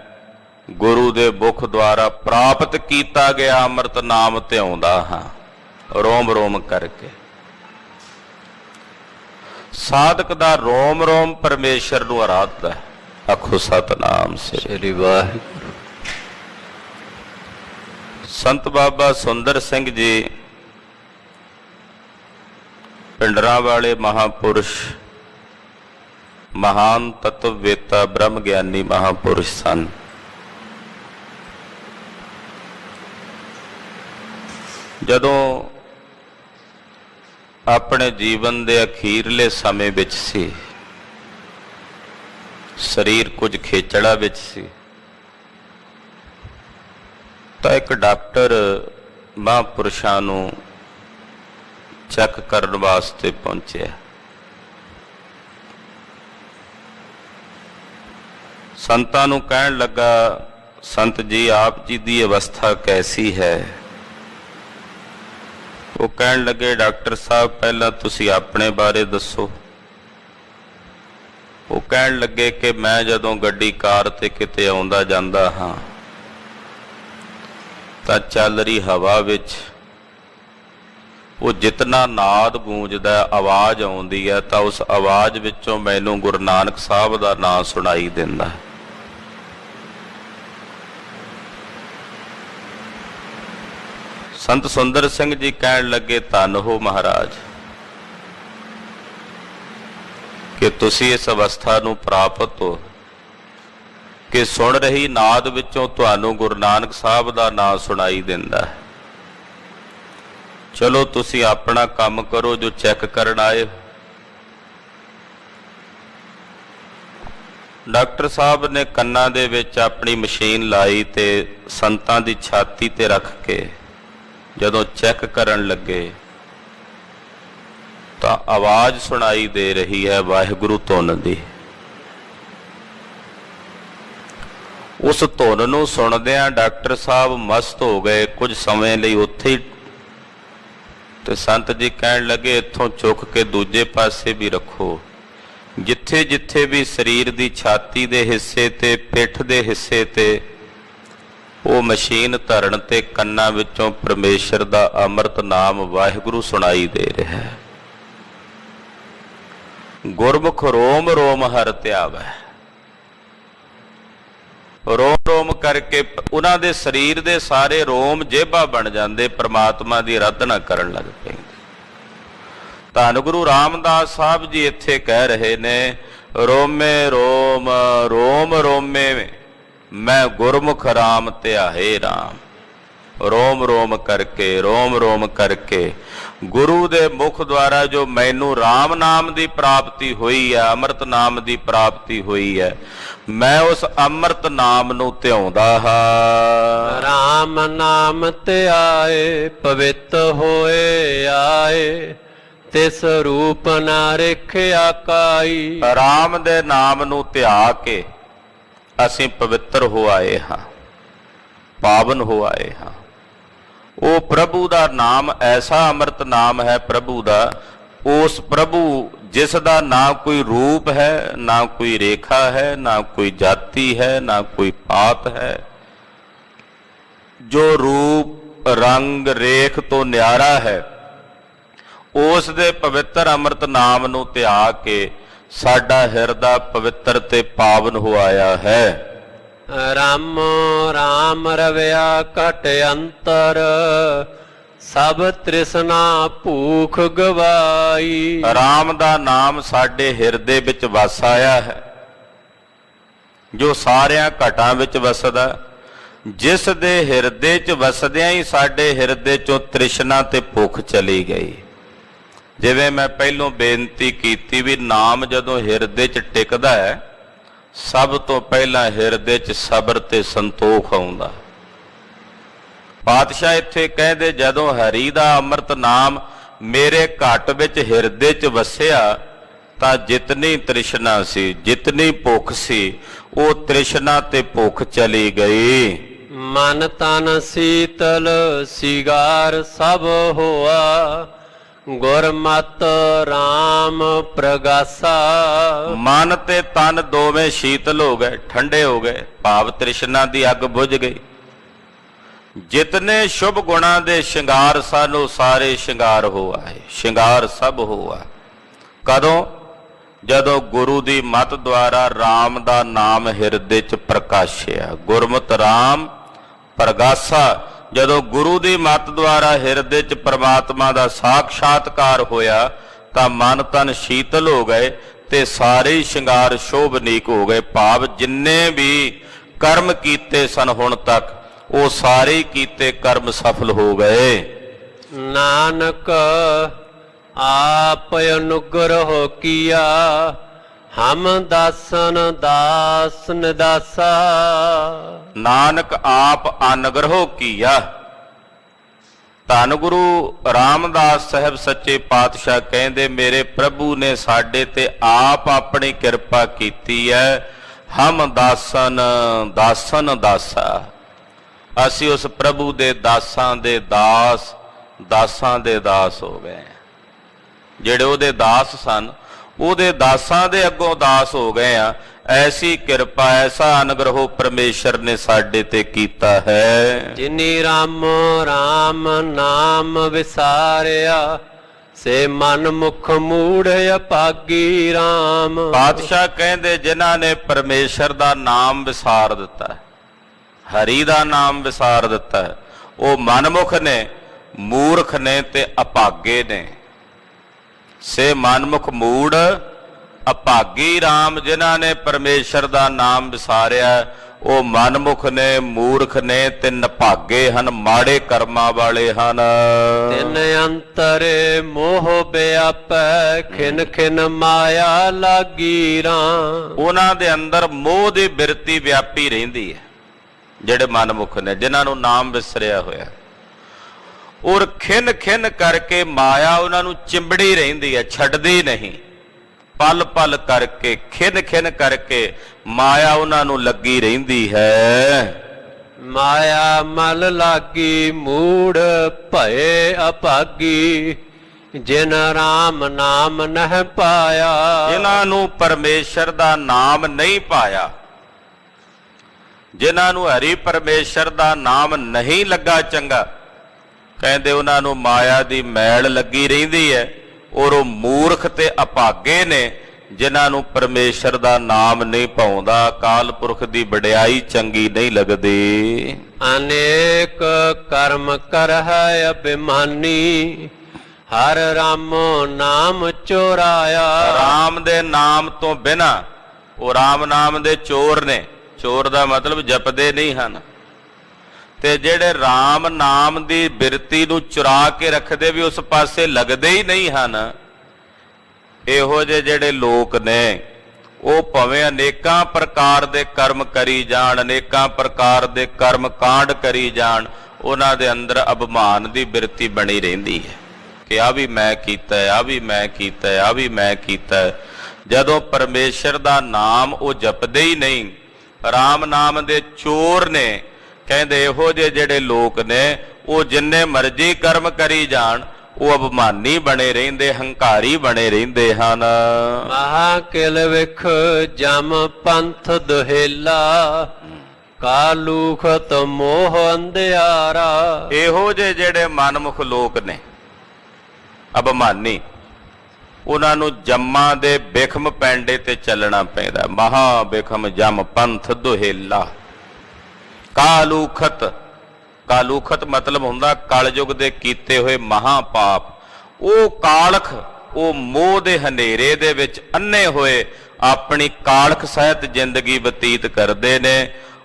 ਗੁਰੂ ਦੇ ਮੁਖ ਦੁਆਰਾ ਪ੍ਰਾਪਤ ਕੀਤਾ ਗਿਆ ਅੰਮ੍ਰਿਤ ਨਾਮ ਤੇ ਆਉਂਦਾ ਹਾਂ, ਰੋਮ ਰੋਮ ਕਰਕੇ। ਸਾਧਕ ਦਾ ਰੋਮ ਰੋਮ ਪਰਮੇਸ਼ਰ ਨੂੰ ਆਰਾਧਦਾ ਹੈ। ਆਖੋ ਸਤਨਾਮ ਸ੍ਰੀ ਵਾਹਿਗੁਰੂ। ਸੰਤ ਬਾਬਾ ਸੁੰਦਰ ਸਿੰਘ ਜੀ ਪਿੰਡਰਾਂ ਵਾਲੇ ਮਹਾਪੁਰਸ਼, ਮਹਾਨ ਤਤਵਵੇਤਾ, ਬ੍ਰਹਮ ਗਿਆਨੀ ਮਹਾਪੁਰਸ਼ ਸਨ। ਜਦੋਂ ਆਪਣੇ ਜੀਵਨ ਦੇ ਅਖੀਰਲੇ ਸਮੇਂ ਵਿੱਚ ਸੀ, ਸਰੀਰ ਕੁਝ ਖੇਚੜਾ ਵਿੱਚ ਸੀ, ਤਾਂ ਇੱਕ ਡਾਕਟਰ ਮਹਾਂਪੁਰਸ਼ਾਂ ਨੂੰ ਚੈੱਕ ਕਰਨ ਵਾਸਤੇ ਪਹੁੰਚਿਆ। ਸੰਤਾਂ ਨੂੰ ਕਹਿਣ ਲੱਗਾ, ਸੰਤ ਜੀ ਆਪ ਜੀ ਦੀ ਅਵਸਥਾ ਕੈਸੀ ਹੈ? ਉਹ ਕਹਿਣ ਲੱਗੇ, ਡਾਕਟਰ ਸਾਹਿਬ ਪਹਿਲਾਂ ਤੁਸੀਂ ਆਪਣੇ ਬਾਰੇ ਦੱਸੋ। ਉਹ ਕਹਿਣ ਲੱਗੇ ਕਿ ਮੈਂ ਜਦੋਂ ਗੱਡੀ ਕਾਰ ਤੇ ਕਿਤੇ ਆਉਂਦਾ ਜਾਂਦਾ ਹਾਂ ਤਾਂ ਚੱਲ ਰਹੀ ਹਵਾ ਵਿੱਚ ਉਹ ਜਿਤਨਾ ਨਾਦ ਗੂੰਜਦਾ, ਆਵਾਜ਼ ਆਉਂਦੀ ਹੈ, ਤਾਂ ਉਸ ਆਵਾਜ਼ ਵਿੱਚੋਂ ਮੈਨੂੰ ਗੁਰੂ ਨਾਨਕ ਸਾਹਿਬ ਦਾ ਨਾਮ ਸੁਣਾਈ ਦਿੰਦਾ। ਸੰਤ ਸੁੰਦਰ ਸਿੰਘ ਜੀ ਕਹਿਣ ਲੱਗੇ, ਧੰਨ ਹੋ ਮਹਾਰਾਜ ਕਿ ਤੁਸੀਂ ਇਸ ਅਵਸਥਾ ਨੂੰ ਪ੍ਰਾਪਤ ਹੋ ਕਿ ਸੁਣ ਰਹੀ ਨਾਦ ਵਿੱਚੋਂ ਤੁਹਾਨੂੰ ਗੁਰੂ ਨਾਨਕ ਸਾਹਿਬ ਦਾ ਨਾਮ ਸੁਣਾਈ ਦਿੰਦਾ ਹੈ। ਚਲੋ ਤੁਸੀਂ ਆਪਣਾ ਕੰਮ ਕਰੋ ਜੋ ਚੈੱਕ ਕਰਨ ਆਏ ਹੋ। ਡਾਕਟਰ ਸਾਹਿਬ ਨੇ ਕੰਨਾਂ ਦੇ ਵਿੱਚ ਆਪਣੀ ਮਸ਼ੀਨ ਲਾਈ ਤੇ ਸੰਤਾਂ ਦੀ ਛਾਤੀ ਤੇ ਰੱਖ ਕੇ ਜਦੋਂ ਚੈੱਕ ਕਰਨ ਲੱਗੇ ਤਾਂ ਆਵਾਜ਼ ਸੁਣਾਈ ਦੇ ਰਹੀ ਹੈ ਵਾਹਿਗੁਰੂ ਧੁਨ ਦੀ। ਉਸ ਧੁਨ ਨੂੰ ਸੁਣਦਿਆਂ ਡਾਕਟਰ ਸਾਹਿਬ ਮਸਤ ਹੋ ਗਏ ਕੁਝ ਸਮੇਂ ਲਈ ਉੱਥੇ ਹੀ। ਤੇ ਸੰਤ ਜੀ ਕਹਿਣ ਲੱਗੇ, ਇੱਥੋਂ ਚੁੱਕ ਕੇ ਦੂਜੇ ਪਾਸੇ ਵੀ ਰੱਖੋ। ਜਿੱਥੇ ਜਿੱਥੇ ਵੀ ਸਰੀਰ ਦੀ ਛਾਤੀ ਦੇ ਹਿੱਸੇ ਤੇ, ਪਿੱਠ ਦੇ ਹਿੱਸੇ ਤੇ ਉਹ ਮਸ਼ੀਨ ਧਰਨ ਤੇ ਕੰਨਾਂ ਵਿੱਚੋਂ ਪਰਮੇਸ਼ਰ ਦਾ ਅੰਮ੍ਰਿਤ ਨਾਮ ਵਾਹਿਗੁਰੂ ਸੁਣਾਈ ਦੇ ਰਿਹਾ ਹੈ। ਗੁਰਮੁਖ ਰੋਮ ਰੋਮ ਹਰਿ ਧਿਆਵੈ। ਰੋਮ ਰੋਮ ਕਰਕੇ ਉਹਨਾਂ ਦੇ ਸਰੀਰ ਦੇ ਸਾਰੇ ਰੋਮ ਜੇਬਾ ਬਣ ਜਾਂਦੇ, ਪ੍ਰਮਾਤਮਾ ਦੀ ਆਰਾਧਨਾ ਕਰਨ ਲੱਗ ਪੈਂਦੇ। ਧੰਨ ਗੁਰੂ ਰਾਮਦਾਸ ਸਾਹਿਬ ਜੀ ਇੱਥੇ ਕਹਿ ਰਹੇ ਨੇ, ਰੋਮੇ ਰੋਮ ਰੋਮ ਰੋਮੇ ਮੈਂ ਗੁਰਮੁਖ ਰਾਮ ਧਿਆਏ ਰਾਮ। ਰੋਮ ਰੋਮ ਕਰਕੇ, ਰੋਮ ਰੋਮ ਕਰਕੇ ਗੁਰੂ ਦੇ ਮੁਖ ਦੁਆਰਾ ਜੋ ਮੈਨੂੰ ਰਾਮ ਨਾਮ ਦੀ ਪ੍ਰਾਪਤੀ ਹੋਈ ਹੈ, ਅੰਮ੍ਰਿਤ ਨਾਮ ਦੀ ਪ੍ਰਾਪਤੀ ਹੋਈ ਹੈ, ਮੈਂ ਉਸ ਅੰਮ੍ਰਿਤ ਨਾਮ ਨੂੰ ਧਿਆਉਂਦਾ ਹਾਂ। ਰਾਮ ਨਾਮ ਧਿਆਏ ਪਵਿੱਤ ਹੋਏ ਆਏ, ਤਿਸ ਰੂਪ ਨਾ ਰਖਿਆ ਕਾਈ। ਰਾਮ ਦੇ ਨਾਮ ਨੂੰ ਧਿਆ ਕੇ ਅਸੀਂ ਪਵਿੱਤਰ ਹੋ ਆਏ ਹਾਂ, ਪਾਵਨ ਹੋ ਆਏ ਹਾਂ। ਉਹ ਪ੍ਰਭੂ ਦਾ ਨਾਮ ਐਸਾ ਅੰਮ੍ਰਿਤ ਨਾਮ ਹੈ ਪ੍ਰਭੂ ਦਾ, ਉਸ ਪ੍ਰਭੂ ਜਿਸ ਦਾ ਨਾ ਕੋਈ ਰੂਪ ਹੈ, ਨਾ ਕੋਈ ਰੇਖਾ ਹੈ, ਨਾ ਕੋਈ ਜਾਤੀ ਹੈ, ਨਾ ਕੋਈ ਪਾਤ ਹੈ, ਜੋ ਰੂਪ ਰੰਗ ਰੇਖ ਤੋਂ ਨਿਆਰਾ ਹੈ, ਉਸ ਦੇ ਪਵਿੱਤਰ ਅੰਮ੍ਰਿਤ ਨਾਮ ਨੂੰ ਧਿਆ ਕੇ ਸਾਡਾ ਹਿਰਦਾ ਪਵਿੱਤਰ ਤੇ ਪਾਵਨ ਹੋਇਆ ਹੈ। ਰਾਮ ਰਾਮ ਰਵਿਆ ਘਟ ਅੰਤਰ, ਸਭ ਤ੍ਰਿਸ਼ਨਾ ਭੂਖ ਗਵਾਈ। ਰਾਮ ਦਾ ਨਾਮ ਸਾਡੇ ਹਿਰਦੇ ਵਿੱਚ ਵਸ ਆਇਆ ਹੈ, ਜੋ ਸਾਰਿਆਂ ਘਟਾਂ ਵਿੱਚ ਵਸਦਾ, ਜਿਸ ਦੇ ਹਿਰਦੇ 'ਚ ਵਸਦਿਆਂ ਹੀ ਸਾਡੇ ਹਿਰਦੇ 'ਚੋਂ ਤ੍ਰਿਸ਼ਨਾ ਤੇ ਭੁੱਖ ਚਲੀ ਗਈ। ਜਿਵੇਂ ਮੈਂ ਪਹਿਲੋਂ ਬੇਨਤੀ ਕੀਤੀ ਵੀ ਨਾਮ ਜਦੋਂ ਹਿਰਦੇ 'ਚ ਟਿਕਦਾ ਹੈ, ਸਭ ਤੋਂ ਪਹਿਲਾਂ ਹਿਰਦੇ 'ਚ ਸਬਰ ਤੇ ਸੰਤੋਖ ਆਉਂਦਾ। ਪਾਤਸ਼ਾਹ ਇੱਥੇ ਕਹਿੰਦੇ ਜਦੋਂ ਹਰੀ ਦਾ ਅੰਮ੍ਰਿਤ ਨਾਮ ਮੇਰੇ ਘਟ ਵਿੱਚ ਹਿਰਦੇ 'ਚ ਵਸਿਆ ਤਾਂ ਜਿਤਨੀ ਤ੍ਰਿਸ਼ਨਾ ਸੀ, ਜਿਤਨੀ ਭੁੱਖ ਸੀ, ਉਹ ਤ੍ਰਿਸ਼ਨਾ ਤੇ ਭੁੱਖ ਚਲੀ ਗਈ। ਮਨ ਤਨ ਸੀਤਲ ਸਿਗਾਰ ਸਭ ਹੋਆ, ਗੁਰਮਤਿ RAM ਪ੍ਰਗਾਸਾ। ਮਨ ਤੇ ਤਨ ਦੋਵੇਂ ਸ਼ੀਤਲ ਹੋ ਗਏ, ਠੰਡੇ ਹੋ ਗਏ, ਭਾਵ ਤ੍ਰਿਸ਼ਨਾ ਦੀ ਅੱਗ ਬੁਝ ਗਈ। ਜਿਤਨੇ ਸ਼ੁਭ ਗੁਣਾਂ ਦੇ ਸ਼ਿੰਗਾਰ ਸਨ ਉਹ ਸਾਰੇ ਸ਼ਿੰਗਾਰ ਹੋ ਆਏ, ਸ਼ਿੰਗਾਰ ਸਭ ਹੋਆ। ਕਦੋਂ? ਜਦੋਂ ਗੁਰੂ ਦੀ ਮੱਤ ਦੁਆਰਾ RAM ਦਾ ਨਾਮ ਹਿਰਦੇ 'ਚ ਪ੍ਰਕਾਸ਼ਿਆ। ਗੁਰਮਤਿ RAM ਪ੍ਰਗਾਸਾ, ਜਦੋਂ ਗੁਰੂ ਦੀ ਮੱਤ ਦੁਆਰਾ ਹਿਰਦੇ 'ਚ ਪ੍ਰਮਾਤਮਾ ਦਾ ਸਾਖਸ਼ਾਤਕਾਰ ਹੋਇਆ ਤਾਂ ਮਨ ਤਨ ਸ਼ੀਤਲ ਹੋ ਗਏ ਤੇ ਸਾਰੇ ਸ਼ਿੰਗਾਰ ਸ਼ੋਭਨੀਕ ਹੋ ਗਏ। ਭਾਵ ਜਿੰਨੇ ਵੀ ਕਰਮ ਕੀਤੇ ਸਨ ਹੁਣ ਤੱਕ, ਉਹ ਸਾਰੇ ਕੀਤੇ ਕਰਮ ਸਫਲ ਹੋ ਗਏ। ਨਾਨਕ ਆਪ ਅਨੁਗ੍ਰਹ ਕੀਆ, ਹਮ ਦਾਸਨ ਦਾਸ ਨਿਦਾਸਾ। ਨਾਨਕ ਆਪ ਅਨੁਗ੍ਰਹ ਕੀਆ। ਧੰਨ ਗੁਰੂ ਰਾਮਦਾਸ ਸਾਹਿਬ ਸੱਚੇ ਪਾਤਸ਼ਾਹ ਕਹਿੰਦੇ ਮੇਰੇ ਪ੍ਰਭੂ ਨੇ ਸਾਡੇ ਤੇ ਆਪ ਆਪਣੀ ਕਿਰਪਾ ਕੀਤੀ ਹੈ। ਹਮ ਦਾਸਨ ਦਾਸਨ ਦਾਸਾ, ਅਸੀਂ ਉਸ ਪ੍ਰਭੂ ਦੇ ਦਾਸਾਂ ਦੇ ਦਾਸ, ਦਾਸਾਂ ਦੇ ਦਾਸ ਹੋ ਗਏ। ਜਿਹੜੇ ਉਹਦੇ ਦਾਸ ਸਨ, ਉਹਦੇ ਦਾਸਾਂ ਦੇ ਅੱਗੋਂ ਦਾਸ ਹੋ ਗਏ ਆ। ਐਸੀ ਕਿਰਪਾ, ਐਸਾ ਅਨੁਗ੍ਰਹ ਪਰਮੇਸ਼ਰ ਨੇ ਸਾਡੇ ਤੇ ਕੀਤਾ ਹੈ। ਜਿਨੀ RAM RAM ਨਾਮ ਵਿਸਾਰਿਆ, ਸੇ ਮਨ ਮੁਖ ਮੂੜ ਅਭਾਗੀ RAM। ਪਾਤਸ਼ਾਹ ਕਹਿੰਦੇ ਜਿਨ੍ਹਾਂ ਨੇ ਪਰਮੇਸ਼ਰ ਦਾ ਨਾਮ ਵਿਸਾਰ ਦਿੱਤਾ, ਹਰੀ ਦਾ ਨਾਮ ਵਿਸਾਰ ਦਿੱਤਾ, ਉਹ ਮਨਮੁਖ ਨੇ, ਮੂਰਖ ਨੇ ਤੇ ਅਭਾਗੇ ਨੇ। ਸੇ ਮਨਮੁਖ ਮੂੜ ਅਭਾਗੀ RAM। ਜਿਨ੍ਹਾਂ ਨੇ ਪਰਮੇਸ਼ਰ ਦਾ ਨਾਮ ਵਿਸਾਰਿਆ ਉਹ ਮਨਮੁਖ ਨੇ, ਮੂਰਖ ਨੇ ਤੇ ਨਭਾਗੇ ਹਨ, ਮਾੜੇ ਕਰਮਾਂ ਵਾਲੇ ਹਨ। ਤਿਨ ਅੰਤਰੇ ਮੋਹ ਵਿਆਪੈ, ਖਿਨ ਖਿਨ ਮਾਇਆ ਲਾਗੀ RAM। ਉਹਨਾਂ ਦੇ ਅੰਦਰ ਮੋਹ ਦੀ ਬਿਰਤੀ ਵਿਆਪੀ ਰਹਿੰਦੀ ਹੈ। ਜਿਹੜੇ ਮਨਮੁਖ ਨੇ, ਜਿਨ੍ਹਾਂ ਨੂੰ ਨਾਮ ਵਿਸਰਿਆ ਹੋਇਆ, ਔਰ ਖਿਨ ਖਿਨ ਕਰਕੇ ਮਾਇਆ ਉਹਨਾਂ ਨੂੰ ਚਿੰਬੜੀ ਰਹਿੰਦੀ ਹੈ, ਛੱਡਦੀ ਨਹੀਂ। ਪਲ ਪਲ ਕਰਕੇ, ਖਿਨ ਖਿਨ ਕਰਕੇ ਮਾਇਆ ਉਹਨਾਂ ਨੂੰ ਲੱਗੀ ਰਹਿੰਦੀ ਹੈ। ਮਾਇਆ ਮਲ ਲਾਗੀ ਮੂੜ ਭਏ ਅਭਾਗੀ, ਜਿਨ RAM ਨਾਮ ਨਹਿ ਪਾਇਆ। ਜਿਨ੍ਹਾਂ ਨੂੰ ਪਰਮੇਸ਼ਰ ਦਾ ਨਾਮ ਨਹੀਂ ਪਾਇਆ, ਜਿਨ੍ਹਾਂ ਨੂੰ ਹਰੀ ਪਰਮੇਸ਼ਰ ਦਾ ਨਾਮ ਨਹੀਂ ਲੱਗਾ ਚੰਗਾ, ਕਹਿੰਦੇ ਉਹਨਾਂ ਨੂੰ ਮਾਇਆ ਦੀ ਮੈਲ ਲੱਗੀ ਰਹਿੰਦੀ ਹੈ। ਔਰ ਉਹ ਮੂਰਖ ਤੇ ਅਭਾਗੇ ਨੇ ਜਿਨ੍ਹਾਂ ਨੂੰ ਪਰਮੇਸ਼ਰ ਦਾ ਨਾਮ ਨਹੀਂ ਪਾਉਂਦਾ। ਅਕਾਲ ਪੁਰਖ ਦੀ ਵਡਿਆਈ ਚੰਗੀ ਨਹੀਂ ਲੱਗਦੀ। ਅਨੇਕ ਕਰਮ ਕਰਹਿ ਅਭਿਮਾਨੀ, ਹਰ ਰਾਮੋ ਨਾਮ ਚੋਰਾਇਆ। ਰਾਮ ਦੇ ਨਾਮ ਤੋਂ ਬਿਨਾਂ ਉਹ ਰਾਮ ਨਾਮ ਦੇ ਚੋਰ ਨੇ। ਚੋਰ ਦਾ ਮਤਲਬ ਜਪਦੇ ਨਹੀਂ ਹਨ। ਤੇ ਜਿਹੜੇ RAM ਨਾਮ ਦੀ ਬਿਰਤੀ ਨੂੰ ਚੁਰਾ ਕੇ ਰੱਖਦੇ ਵੀ ਉਸ ਪਾਸੇ ਲੱਗਦੇ ਹੀ ਨਹੀਂ ਹਨ। ਇਹੋ ਜਿਹੇ ਜਿਹੜੇ ਲੋਕ ਨੇ ਉਹ ਭਾਵੇਂ ਅਨੇਕਾਂ ਪ੍ਰਕਾਰ ਦੇ ਕਰਮ ਕਰੀ ਜਾਣ, ਅਨੇਕਾਂ ਪ੍ਰਕਾਰ ਦੇ ਕਰਮ ਕਾਂਡ ਕਰੀ ਜਾਣ, ਉਹਨਾਂ ਦੇ ਅੰਦਰ ਅਭਿਮਾਨ ਦੀ ਬਿਰਤੀ ਬਣੀ ਰਹਿੰਦੀ ਹੈ ਕਿ ਆ ਵੀ ਮੈਂ ਕੀਤਾ, ਆ ਵੀ ਮੈਂ ਕੀਤਾ, ਆ ਵੀ ਮੈਂ ਕੀਤਾ। ਜਦੋਂ ਪਰਮੇਸ਼ਰ ਦਾ ਨਾਮ ਉਹ ਜਪਦੇ ਹੀ ਨਹੀਂ, RAM ਨਾਮ ਦੇ ਚੋਰ ਨੇ। ਕਹਿੰਦੇ ਇਹੋ ਜਿਹੇ ਜਿਹੜੇ ਲੋਕ ਨੇ ਉਹ ਜਿੰਨੇ ਮਰਜ਼ੀ ਕਰਮ ਕਰੀ ਜਾਣ, ਉਹ ਅਭਿਮਾਨੀ ਬਣੇ ਰਹਿੰਦੇ, ਹੰਕਾਰੀ ਬਣੇ ਰਹਿੰਦੇ ਹਨ। ਮਹਾ ਕਿਲ ਵਿਖ ਜਮ ਪੰਥ ਦੁਹੇਲਾ, ਕਾਲੂਖਤ ਮੋਹ ਅੰਧਿਆਰਾ। ਇਹੋ ਜਿਹੇ ਜਿਹੜੇ ਮਨਮੁਖ ਲੋਕ ਨੇ, ਅਭਿਮਾਨੀ, ਉਹਨਾਂ ਨੂੰ ਜੰਮਾਂ ਦੇ ਬਿਖਮ ਪੈਂਡੇ ਤੇ ਚੱਲਣਾ ਪੈਂਦਾ। ਮਹਾ ਬਿਖਮ ਜਮ ਪੰਥ ਦੁਹੇਲਾ। ਕਾਲੂਖਤ, ਕਾਲੂਖਤ ਮਤਲਬ ਹੁੰਦਾ ਕਲਯੁਗ ਦੇ ਕੀਤੇ ਹੋਏ ਮਹਾ ਪਾਪ। ਉਹ ਕਾਲਖ, ਉਹ ਮੋਹ ਦੇ ਹਨੇਰੇ ਦੇ ਵਿੱਚ ਅੰਨੇ ਹੋਏ ਆਪਣੀ ਕਾਲਖ ਸਹਿਤ ਜ਼ਿੰਦਗੀ ਬਤੀਤ ਕਰਦੇ ਨੇ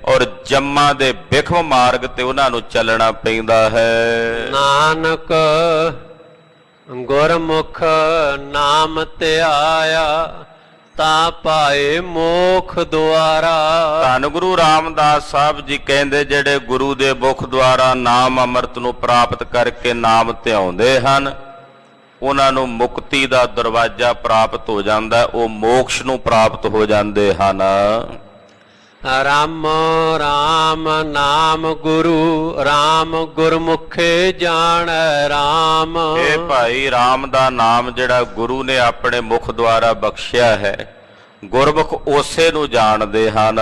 ਔਰ ਜੰਮਾਂ ਦੇ ਬਿਖਮ ਮਾਰਗ ਤੇ ਉਹਨਾਂ ਨੂੰ ਚੱਲਣਾ ਪੈਂਦਾ ਹੈ। ਨਾਨਕ ਗੁਰਮੁਖ ਨਾਮ ਧਿਆਇਆ ਤਾਂ ਪਾਏ ਮੋਖ ਦੁਆਰਾ। ਧੰਨ ਗੁਰੂ ਰਾਮਦਾਸ ਸਾਹਿਬ ਜੀ ਕਹਿੰਦੇ ਜਿਹੜੇ ਗੁਰੂ ਦੇ ਮੁਖ ਦੁਆਰਾ ਨਾਮ ਅੰਮ੍ਰਿਤ ਨੂੰ ਪ੍ਰਾਪਤ ਕਰਕੇ ਨਾਮ ਧਿਆਉਂਦੇ ਹਨ ਉਹਨਾਂ ਨੂੰ ਮੁਕਤੀ ਦਾ ਦਰਵਾਜ਼ਾ ਪ੍ਰਾਪਤ ਹੋ ਜਾਂਦਾ, ਉਹ ਮੋਕਸ਼ ਨੂੰ ਪ੍ਰਾਪਤ ਹੋ ਜਾਂਦੇ ਹਨ। ਰਾਮ ਰਾਮ ਨਾਮ ਗੁਰੂ ਰਾਮ ਗੁਰਮੁਖੇ ਜਾਣੈ ਰਾਮ। ਇਹ ਭਾਈ ਰਾਮ ਦਾ ਨਾਮ ਜਿਹੜਾ ਗੁਰੂ ਨੇ ਆਪਣੇ ਮੁਖ ਦੁਆਰਾ ਬਖਸ਼ਿਆ ਹੈ, ਗੁਰਮੁਖ ਉਸੇ ਨੂੰ ਜਾਣਦੇ ਹਨ।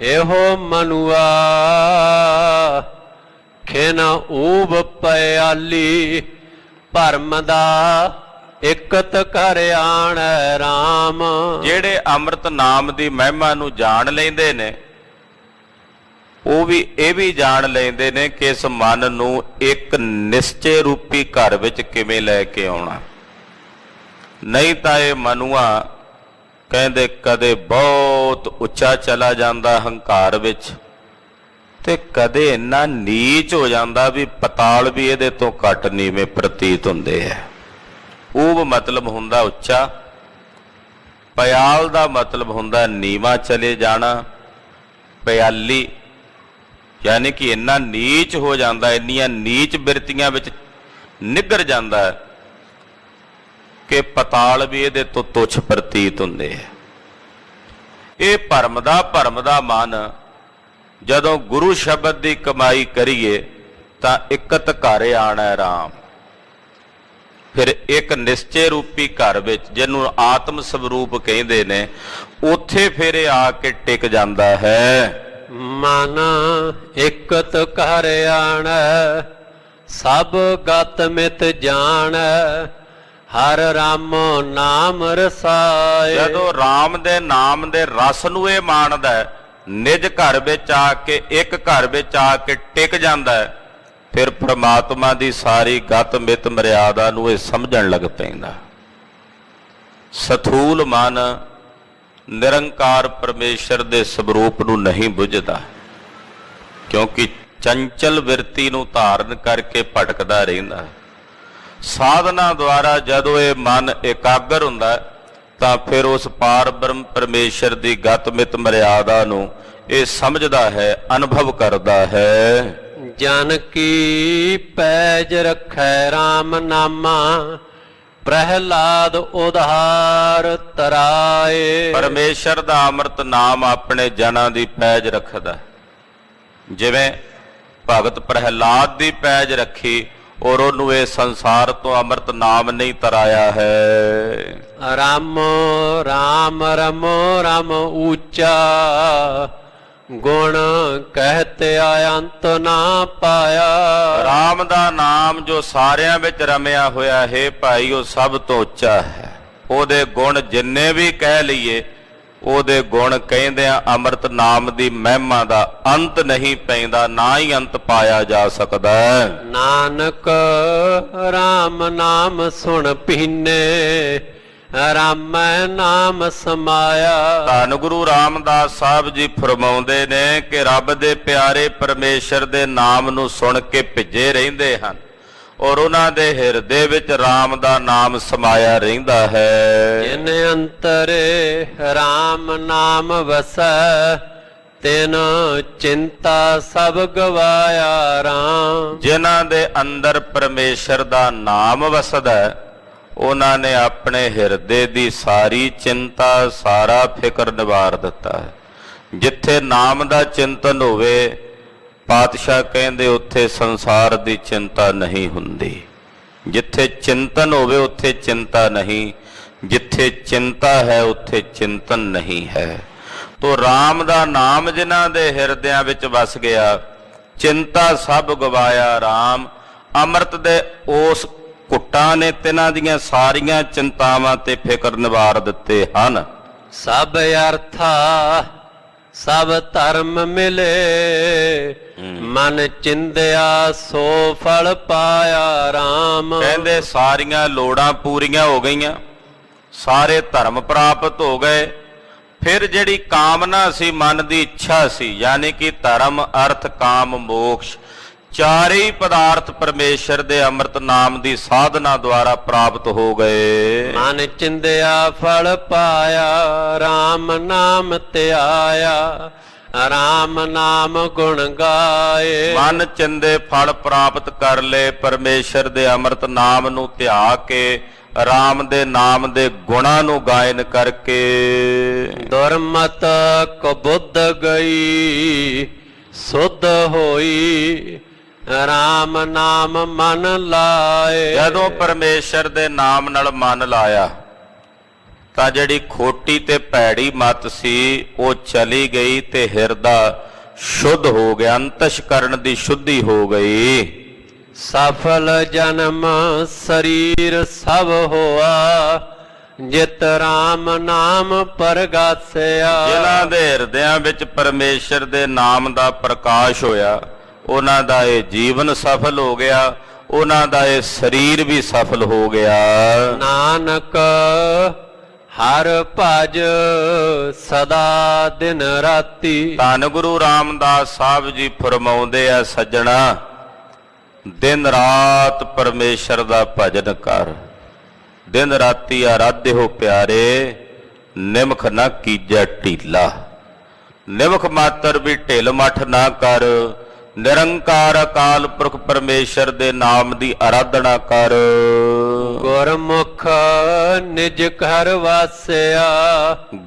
ਇਹੋ ਮਨੁਆ ਖਿਨ ਊਬ ਪਿਆਲੀ ਭਰਮ ਦਾ ਇਕਤ ਕਰ ਆਣੈ ਰਾਮ। ਜਿਹੜੇ ਅੰਮ੍ਰਿਤ ਨਾਮ ਦੀ ਮਹਿਮਾ ਨੂੰ ਜਾਣ ਲੈਂਦੇ ਨੇ ਉਹ ਵੀ ਇਹ ਵੀ ਜਾਣ ਲੈਂਦੇ ਨੇ ਕਿ ਇਸ ਮਨ ਨੂੰ ਇੱਕ ਨਿਸ਼ਚੇ ਰੂਪੀ ਘਰ ਵਿੱਚ ਕਿਵੇਂ ਲੈ ਕੇ ਆਉਣਾ। ਨਹੀਂ ਤਾਂ ਇਹ ਮਨੁਆ ਕਹਿੰਦੇ ਕਦੇ ਬਹੁਤ ਉੱਚਾ ਚਲਾ ਜਾਂਦਾ ਹੰਕਾਰ ਵਿੱਚ ਤੇ ਕਦੇ ਇੰਨਾ ਨੀਚ ਹੋ ਜਾਂਦਾ ਵੀ ਪਤਾਲ ਵੀ ਇਹਦੇ ਤੋਂ ਘੱਟ ਨੀਵੇਂ ਪ੍ਰਤੀਤ ਹੁੰਦੇ ਹੈ। ਊਬ ਮਤਲਬ ਹੁੰਦਾ ਉੱਚਾ, ਪਿਆਲ ਦਾ ਮਤਲਬ ਹੁੰਦਾ ਨੀਵਾਂ ਚਲੇ ਜਾਣਾ, ਪਿਆਲੀ ਯਾਨੀ ਕਿ ਇੰਨਾ ਨੀਚ ਹੋ ਜਾਂਦਾ, ਇੰਨੀਆਂ ਨੀਚ ਬਿਰਤੀਆਂ ਵਿੱਚ ਨਿੱਘਰ ਜਾਂਦਾ ਹੈ ਕਿ ਪਤਾਲ ਵੀ ਇਹਦੇ ਤੋਂ ਤੁੱਛ ਪ੍ਰਤੀਤ ਹੁੰਦੇ ਹੈ। ਇਹ ਭਰਮ ਦਾ ਮਨ ਜਦੋਂ ਗੁਰੂ ਸ਼ਬਦ ਦੀ ਕਮਾਈ ਕਰੀਏ ਤਾਂ ਇਕਤ ਘਰ ਆਣੈ ਰਾਮ। ਫਿਰ ਇੱਕ ਨਿਸ਼ਚੇ ਰੂਪੀ ਘਰ ਵਿੱਚ ਜਿਹਨੂੰ ਆਤਮ ਸਵਰੂਪ ਕਹਿੰਦੇ ਨੇ ਉੱਥੇ ਫਿਰ ਇਹ ਆ ਕੇ ਟਿਕ ਜਾਂਦਾ ਹੈ। ਮਨ ਇਕਤ ਕਰ ਆਣੈ ਸਭ ਗਤ ਮਿਤ ਜਾਣੈ ਹਰ ਰਾਮੋ ਨਾਮ ਰਸਾਏ। ਜਦੋਂ ਰਾਮ ਦੇ ਨਾਮ ਦੇ ਰਸ ਨੂੰ ਇਹ ਮਾਣਦਾ ਹੈ, ਨਿਜ ਘਰ ਵਿੱਚ ਆ ਕੇ ਇੱਕ ਘਰ ਵਿੱਚ ਆ ਕੇ ਟਿਕ ਜਾਂਦਾ ਹੈ, ਫਿਰ ਪ੍ਰਮਾਤਮਾ ਦੀ ਸਾਰੀ ਗਤ ਮਿਤ ਮਰਿਆਦਾ ਨੂੰ ਇਹ ਸਮਝਣ ਲੱਗ ਪੈਂਦਾ। ਸਥੂਲ ਮਨ ਨਿਰੰਕਾਰ ਪਰਮੇਸ਼ਰ ਦੇ ਸਰੂਪ ਨੂੰ ਨਹੀਂ ਬੁੱਝਦਾ ਕਿਉਂਕਿ ਚੰਚਲ ਬਿਰਤੀ ਨੂੰ ਧਾਰਨ ਕਰਕੇ ਭਟਕਦਾ ਰਹਿੰਦਾ। ਸਾਧਨਾ ਦੁਆਰਾ ਜਦੋਂ ਇਹ ਮਨ ਇਕਾਗਰ ਹੁੰਦਾ ਤਾਂ ਫਿਰ ਉਸ ਪਾਰ ਬ੍ਰਹਮ ਪਰਮੇਸ਼ਰ ਦੀ ਗਤ ਮਿਤ ਮਰਿਆਦਾ ਨੂੰ ਇਹ ਸਮਝਦਾ ਹੈ, ਅਨੁਭਵ ਕਰਦਾ ਹੈ। ਜਨ ਕੀ ਪੈਜ ਰਖੈ ਰਾਮ ਨਾਮਾ ਪ੍ਰਹਿਲਾਦ ਉਧਾਰ ਤਰਾਏ। ਪਰਮੇਸ਼ਰ ਦਾ ਅੰਮ੍ਰਿਤ ਨਾਮ ਆਪਣੇ ਜਨਾਂ ਦੀ ਪੈਜ ਰੱਖਦਾ, ਜਿਵੇਂ ਭਗਤ ਪ੍ਰਹਿਲਾਦ ਦੀ ਪੈਜ ਰੱਖੀ ਔਰ ਉਹਨੂੰ ਇਹ ਸੰਸਾਰ ਤੋਂ ਅੰਮ੍ਰਿਤ ਨਾਮ ਨਹੀਂ ਤਰਾਇਆ ਹੈ। ਰਾਮ ਰਾਮ ਰਮੋ ਰਾਮ ਉੱਚਾ ਗੁਣ ਕਹਿਤੇ ਅੰਤ ਨਾ ਪਾਇਆ। ਰਾਮ ਦਾ ਨਾਮ ਜੋ ਸਾਰਿਆਂ ਵਿੱਚ ਰਮਿਆ ਹੋਇਆ ਹੈ ਭਾਈ ਉਹ ਸਭ ਤੋਂ ਉੱਚਾ ਹੈ। ਉਹਦੇ ਗੁਣ ਜਿੰਨੇ ਵੀ ਕਹਿ ਲਈਏ ਉਹਦੇ ਗੁਣ ਕਹਿੰਦਿਆਂ ਅੰਮ੍ਰਿਤ ਨਾਮ ਦੀ ਮਹਿਮਾ ਦਾ ਅੰਤ ਨਹੀਂ ਪੈਂਦਾ, ਨਾ ਹੀ ਅੰਤ ਪਾਇਆ ਜਾ ਸਕਦਾ। ਨਾਨਕ ਰਾਮ ਨਾਮ ਸੁਣ ਪੀਨੇ ਰਾਮੈ ਨਾਮ ਸਮਾਇਆ। ਧੰਨ ਗੁਰੂ ਰਾਮਦਾਸ ਸਾਹਿਬ ਜੀ ਫਰਮਾਉਂਦੇ ਨੇ ਕਿ ਰੱਬ ਦੇ ਪਿਆਰੇ ਪਰਮੇਸ਼ਰ ਦੇ ਨਾਮ ਨੂੰ ਸੁਣ ਕੇ ਭਿੱਜੇ ਰਹਿੰਦੇ ਹਨ ਔਰ ਉਹਨਾਂ ਦੇ ਹਿਰਦੇ ਵਿੱਚ ਰਾਮ ਦਾ ਨਾਮ ਸਮਾਇਆ ਰਹਿੰਦਾ ਹੈ। ਜਿਨ ਅੰਤਰੇ ਰਾਮ ਨਾਮ ਵਸੈ ਤਿਨ ਚਿੰਤਾ ਸਭ ਗਵਾਇਆ ਰਾਮ। ਜਿਨ੍ਹਾਂ ਦੇ ਅੰਦਰ ਪਰਮੇਸ਼ਰ ਦਾ ਨਾਮ ਵਸਦਾ ਉਹਨਾਂ ਨੇ ਆਪਣੇ ਹਿਰਦੇ ਦੀ ਸਾਰੀ ਚਿੰਤਾ ਸਾਰਾ ਫਿਕਰ ਨਿਵਾਰ ਦਿੱਤਾ ਹੈ। ਜਿੱਥੇ ਨਾਮ ਦਾ ਚਿੰਤਨ ਹੋਵੇ ਪਾਤਸ਼ਾਹ ਕਹਿੰਦੇ ਉੱਥੇ ਸੰਸਾਰ ਦੀ ਚਿੰਤਾ ਨਹੀਂ ਹੁੰਦੀ। ਜਿੱਥੇ ਚਿੰਤਨ ਹੋਵੇ ਉੱਥੇ ਚਿੰਤਾ ਨਹੀਂ, ਜਿੱਥੇ ਚਿੰਤਾ ਹੈ ਉੱਥੇ ਚਿੰਤਨ ਨਹੀਂ ਹੈ। ਤੋ ਰਾਮ ਦਾ ਨਾਮ ਜਿਨ੍ਹਾਂ ਦੇ ਹਿਰਦਿਆਂ ਵਿੱਚ ਵਸ ਗਿਆ, ਚਿੰਤਾ ਸਭ ਗਵਾਇਆ ਰਾਮ। ਅੰਮ੍ਰਿਤ ਦੇ ਉਸ ਘੁੱਟਾਂ ਨੇ ਤਿਨਾਂ ਦੀਆਂ ਸਾਰੀਆਂ ਚਿੰਤਾਵਾਂ ਤੇ ਫਿਕਰ ਨਿਵਾਰ ਦਿੱਤੇ ਹਨ। ਸਭ ਅਰਥਾ ਸਭ ਧਰਮ ਮਿਲੇ, ਮਨ ਚਿੰਦਿਆ ਸੋ ਫਲ ਪਾਇਆ RAM। ਕਹਿੰਦੇ ਸਾਰੀਆਂ ਲੋੜਾਂ ਪੂਰੀਆਂ ਹੋ ਗਈਆਂ, ਸਾਰੇ ਧਰਮ ਪ੍ਰਾਪਤ ਹੋ ਗਏ। ਫਿਰ ਜਿਹੜੀ ਕਾਮਨਾ ਸੀ, ਮਨ ਦੀ ਇੱਛਾ ਸੀ, ਯਾਨੀ ਕਿ ਧਰਮ ਅਰਥ ਕਾਮ ਮੋਕਸ਼, ਚਾਰੇ ਹੀ ਪਦਾਰਥ ਪਰਮੇਸ਼ਰ ਦੇ ਅੰਮ੍ਰਿਤ ਨਾਮ ਦੀ ਸਾਧਨਾ ਦੁਆਰਾ ਪ੍ਰਾਪਤ ਹੋ ਗਏ। ਮਨ ਚਿੰਦਿਆ ਫਲ ਪਾਇਆ, RAM ਨਾਮ ਧਿਆਇਆ, RAM ਨਾਮ ਗੁਣ ਗਾਏ। ਮਨ ਚਿੰਦੇ ਫਲ ਪ੍ਰਾਪਤ ਕਰ ਲਏ, ਪਰਮੇਸ਼ਰ ਦੇ ਅੰਮ੍ਰਿਤ ਨਾਮ ਨੂੰ ਧਿਆ ਕੇ, RAM ਦੇ ਨਾਮ ਦੇ ਗੁਣਾਂ ਨੂੰ ਗਾਇਨ ਕਰਕੇ। ਦੁਰਮਤ ਕਬੁੱਧ ਗਈ ਸੁਧ ਹੋਈ, RAM ਨਾਮ ਮਨ ਲਾਏ। ਜਦੋਂ ਪਰਮੇਸ਼ਰ ਦੇ ਨਾਮ ਨਾਲ ਮਨ ਲਾਇਆ ਤਾਂ ਜਿਹੜੀ ਖੋਟੀ ਤੇ ਭੈੜੀ ਮਤ ਸੀ ਉਹ ਚਲੀ ਗਈ ਤੇ ਹਿਰਦਾ ਸ਼ੁੱਧ ਹੋ ਗਿਆ, ਅੰਤਸ਼ਕਰਨ ਦੀ ਸ਼ੁੱਧੀ ਹੋ ਗਈ। ਸਫਲ ਜਨਮ ਸਰੀਰ ਸਭ ਹੋਆ, ਜਿਤ RAM ਨਾਮ ਪਰਗਾਸਿਆ। ਜਿਨ੍ਹਾਂ ਦੇ ਹਿਰਦਿਆਂ ਵਿੱਚ ਪਰਮੇਸ਼ਰ ਦੇ ਨਾਮ ਦਾ ਪ੍ਰਕਾਸ਼ ਹੋਇਆ, ਉਹਨਾਂ ਦਾ ਇਹ ਜੀਵਨ ਸਫਲ ਹੋ ਗਿਆ, ਉਹਨਾਂ ਦਾ ਇਹ ਸਰੀਰ ਵੀ ਸਫਲ ਹੋ ਗਿਆ। ਨਾਨਕ ਹਰ ਭਜ ਸਦਾ ਦਿਨ ਰਾਤੀ। ਧੰਨ ਗੁਰੂ ਰਾਮਦਾਸ ਸਾਹਿਬ ਜੀ ਫਰਮਾਉਂਦੇ ਆ, ਸੱਜਣਾ ਦਿਨ ਰਾਤ ਪਰਮੇਸ਼ਰ ਦਾ ਭਜਨ ਕਰ, ਦਿਨ ਰਾਤੀ ਆਰਾਧਿਓ ਪਿਆਰੇ, ਨਿਮਖ ਨਾ ਕੀਜੈ ਢੀਲਾ। ਨਿਮਖ ਮਾਤਰ ਵੀ ਢਿੱਲ ਮੱਠ ਨਾ ਕਰ, ਨਿਰੰਕਾਰ ਅਕਾਲ ਪੁਰਖ ਪਰਮੇਸ਼ਰ ਦੇ ਨਾਮ ਦੀ ਆਰਾਧਨਾ ਕਰ। ਗੁਰਮੁਖ ਨਿਜ ਘਰ ਵਾਸਿਆ।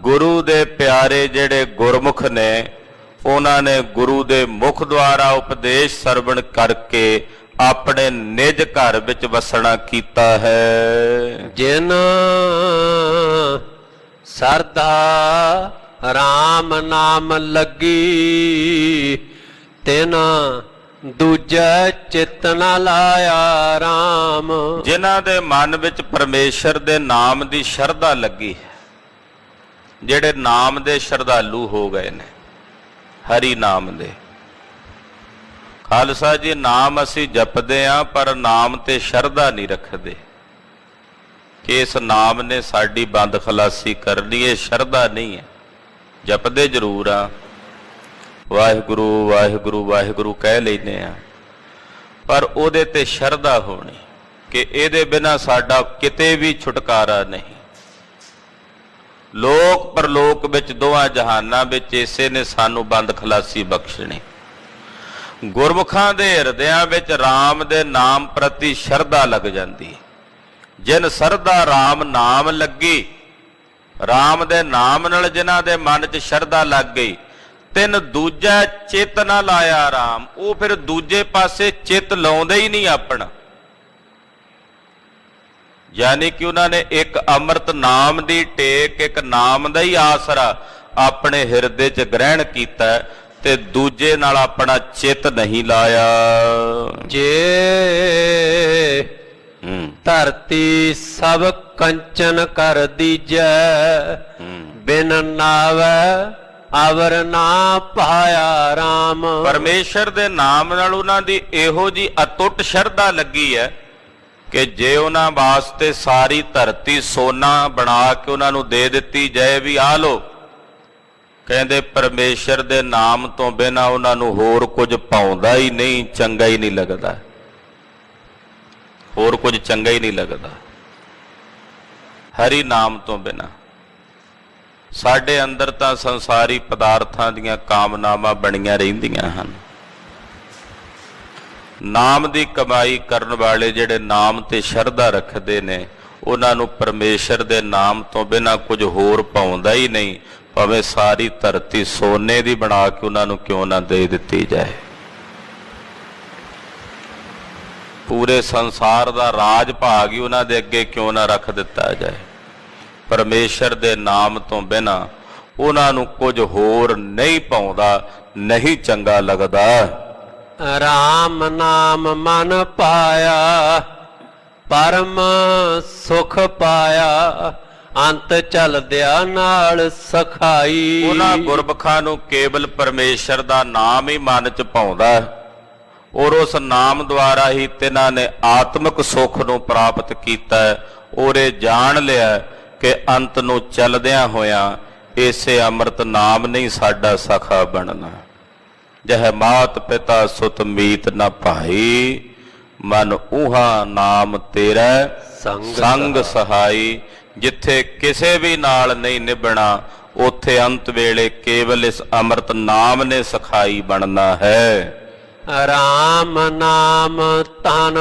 ਗੁਰੂ ਦੇ ਪਿਆਰੇ ਜਿਹੜੇ ਗੁਰਮੁਖ ਨੇ, ਉਹਨਾਂ ਨੇ ਗੁਰੂ ਦੇ ਮੁਖ ਦੁਆਰਾ ਉਪਦੇਸ਼ ਸਰਵਣ ਕਰਕੇ ਆਪਣੇ ਨਿਜ ਘਰ ਵਿੱਚ ਵਸਣਾ ਕੀਤਾ ਹੈ। ਜਿਨ ਸਰਦਾ RAM ਨਾਮ ਲੱਗੀ, ਤਿਨ ਦੂਜਾ ਚਿਤ ਨ ਲਾਇਆ RAM। ਜਿਨ੍ਹਾਂ ਦੇ ਮਨ ਵਿੱਚ ਪਰਮੇਸ਼ਰ ਦੇ ਨਾਮ ਦੀ ਸ਼ਰਧਾ ਲੱਗੀ ਹੈ, ਜਿਹੜੇ ਨਾਮ ਦੇ ਸ਼ਰਧਾਲੂ ਹੋ ਗਏ ਨੇ, ਹਰੀ ਨਾਮ ਦੇ। ਖਾਲਸਾ ਜੀ, ਨਾਮ ਅਸੀਂ ਜਪਦੇ ਆਂ ਪਰ ਨਾਮ ਤੇ ਸ਼ਰਧਾ ਨਹੀਂ ਰੱਖਦੇ ਕਿ ਇਸ ਨਾਮ ਨੇ ਸਾਡੀ ਬੰਦ ਖਲਾਸੀ ਕਰਨੀ। ਇਹ ਸ਼ਰਧਾ ਨਹੀਂ ਹੈ। ਜਪਦੇ ਜ਼ਰੂਰ ਆ, ਵਾਹਿਗੁਰੂ ਵਾਹਿਗੁਰੂ ਵਾਹਿਗੁਰੂ ਕਹਿ ਲੈਂਦੇ ਆ, ਪਰ ਉਹਦੇ ਤੇ ਸ਼ਰਧਾ ਹੋਣੀ ਕਿ ਇਹਦੇ ਬਿਨਾਂ ਸਾਡਾ ਕਿਤੇ ਵੀ ਛੁਟਕਾਰਾ ਨਹੀਂ। ਲੋਕ ਪਰਲੋਕ ਵਿੱਚ, ਦੋਹਾਂ ਜਹਾਨਾਂ ਵਿੱਚ ਇਸੇ ਨੇ ਸਾਨੂੰ ਬੰਦ ਖਲਾਸੀ ਬਖਸ਼ਣੀ। ਗੁਰਮੁਖਾਂ ਦੇ ਹਿਰਦਿਆਂ ਵਿੱਚ RAM ਦੇ ਨਾਮ ਪ੍ਰਤੀ ਸ਼ਰਧਾ ਲੱਗ ਜਾਂਦੀ। ਜਿਨ ਸਰਧਾ RAM ਨਾਮ ਲੱਗੀ, RAM ਦੇ ਨਾਮ ਨਾਲ ਜਿਨ੍ਹਾਂ ਦੇ ਮਨ 'ਚ ਸ਼ਰਧਾ ਲੱਗ ਗਈ, ਤਿੰਨ ਦੂਜਾ ਚਿੱਤ ਨਾ ਲਾਇਆ RAM। ਉਹ ਫਿਰ ਦੂਜੇ ਪਾਸੇ ਚਿੱਤ ਲਾਉਂਦੇ ਹੀ ਨਹੀਂ ਆਪਣਾ, ਯਾਨੀ ਕਿ ਉਹਨਾਂ ਨੇ ਇੱਕ ਅੰਮ੍ਰਿਤ ਨਾਮ ਦੀ ਟੇਕ, ਇੱਕ ਨਾਮ ਦਾ ਹੀ ਆਸਰਾ ਆਪਣੇ ਹਿਰਦੇ 'ਚ ਗ੍ਰਹਿਣ ਕੀਤਾ ਤੇ ਦੂਜੇ ਨਾਲ ਆਪਣਾ ਚਿੱਤ ਨਹੀਂ ਲਾਇਆ। ਜੇ ਧਰਤੀ ਸਭ ਕੰਚਨ ਕਰ ਦੀਜੈ, ਬਿਨ ਨਾਵੈ ਅਵਰ ਨਾ ਪਾਇਆ RAM। ਪਰਮੇਸ਼ਰ ਦੇ ਨਾਮ ਨਾਲ ਉਹਨਾਂ ਦੀ ਇਹੋ ਜੀ ਅਟੁੱਟ ਸ਼ਰਧਾ ਲੱਗੀ ਹੈ ਕਿ ਜੇ ਉਹਨਾਂ ਵਾਸਤੇ ਸਾਰੀ ਧਰਤੀ ਸੋਨਾ ਬਣਾ ਕੇ ਉਹਨਾਂ ਨੂੰ ਦੇ ਦਿੱਤੀ ਜਾਏ ਵੀ ਆ ਲੋ, ਕਹਿੰਦੇ ਪਰਮੇਸ਼ਰ ਦੇ ਨਾਮ ਤੋਂ ਬਿਨਾਂ ਉਹਨਾਂ ਨੂੰ ਹੋਰ ਕੁਝ ਪਾਉਂਦਾ ਹੀ ਨਹੀਂ, ਚੰਗਾ ਹੀ ਨਹੀਂ ਲੱਗਦਾ, ਹੋਰ ਕੁਝ ਚੰਗਾ ਹੀ ਨਹੀਂ ਲੱਗਦਾ ਹਰੀ ਨਾਮ ਤੋਂ ਬਿਨਾਂ। ਸਾਡੇ ਅੰਦਰ ਤਾਂ ਸੰਸਾਰੀ ਪਦਾਰਥਾਂ ਦੀਆਂ ਕਾਮਨਾਵਾਂ ਬਣੀਆਂ ਰਹਿੰਦੀਆਂ ਹਨ। ਨਾਮ ਦੀ ਕਮਾਈ ਕਰਨ ਵਾਲੇ ਜਿਹੜੇ ਨਾਮ ਤੇ ਸ਼ਰਧਾ ਰੱਖਦੇ ਨੇ, ਉਹਨਾਂ ਨੂੰ ਪਰਮੇਸ਼ਰ ਦੇ ਨਾਮ ਤੋਂ ਬਿਨਾਂ ਕੁਝ ਹੋਰ ਪਾਉਂਦਾ ਹੀ ਨਹੀਂ, ਭਾਵੇਂ ਸਾਰੀ ਧਰਤੀ ਸੋਨੇ ਦੀ ਬਣਾ ਕੇ ਉਹਨਾਂ ਨੂੰ ਕਿਉਂ ਨਾ ਦੇ ਦਿੱਤੀ ਜਾਏ। ਪੂਰੇ ਸੰਸਾਰ ਦਾ ਰਾਜ ਭਾਗ ਹੀ ਉਹਨਾਂ ਦੇ ਅੱਗੇ ਕਿਉਂ ਨਾ ਰੱਖ ਦਿੱਤਾ ਜਾਏ, ਪਰਮੇਸ਼ਰ ਦੇ ਨਾਮ ਤੋਂ ਬਿਨਾਂ ਉਹਨਾਂ ਨੂੰ ਕੁਝ ਹੋਰ ਨਹੀਂ ਪਾਉਂਦਾ, ਨਹੀਂ ਚੰਗਾ ਲੱਗਦਾ। RAM ਨਾਮ ਮਨ ਪਾਇਆ, ਪਰਮ ਸੁਖ ਪਾਇਆ ਅੰਤ ਚਲਦਿਆ ਨਾਲ ਸਖਾਈ। ਉਹਨਾਂ ਗੁਰਮੁਖਾਂ ਨੂੰ ਕੇਵਲ ਪਰਮੇਸ਼ਰ ਦਾ ਨਾਮ ਹੀ ਮਨ ਚ ਪਾਉਂਦਾ ਹੈ ਔਰ ਉਸ ਨਾਮ ਦੁਆਰਾ ਹੀ ਤਿਨਾਂ ਨੇ ਆਤਮਿਕ ਸੁੱਖ ਨੂੰ ਪ੍ਰਾਪਤ ਕੀਤਾ ਹੈ ਔਰ ਇਹ ਜਾਣ ਲਿਆ ਕਿ ਅੰਤ ਨੂੰ ਚਲਦਿਆਂ ਹੋਇਆਂ ਇਸੇ ਅੰਮ੍ਰਿਤ ਨਾਮ ਨਹੀਂ ਸਾਡਾ ਸਖਾ ਬਣਨਾ। ਜਹ ਮਾਤ ਪਿਤਾ ਸੁਤ ਮੀਤ ਨ ਭਾਈ ਮਨ ਊਹਾ ਨਾਮ ਤੇਰਾ ਸੰਗ ਸਹਾਈ। ਜਿੱਥੇ ਕਿਸੇ ਵੀ ਨਾਲ ਨਹੀਂ ਨਿਭਣਾ ਉੱਥੇ ਅੰਤ ਵੇਲੇ ਕੇਵਲ ਇਸ ਅੰਮ੍ਰਿਤ ਨਾਮ ਨੇ ਸਖਾਈ ਬਣਨਾ ਹੈ। ਰਾਮ ਨਾਮ ਤਨ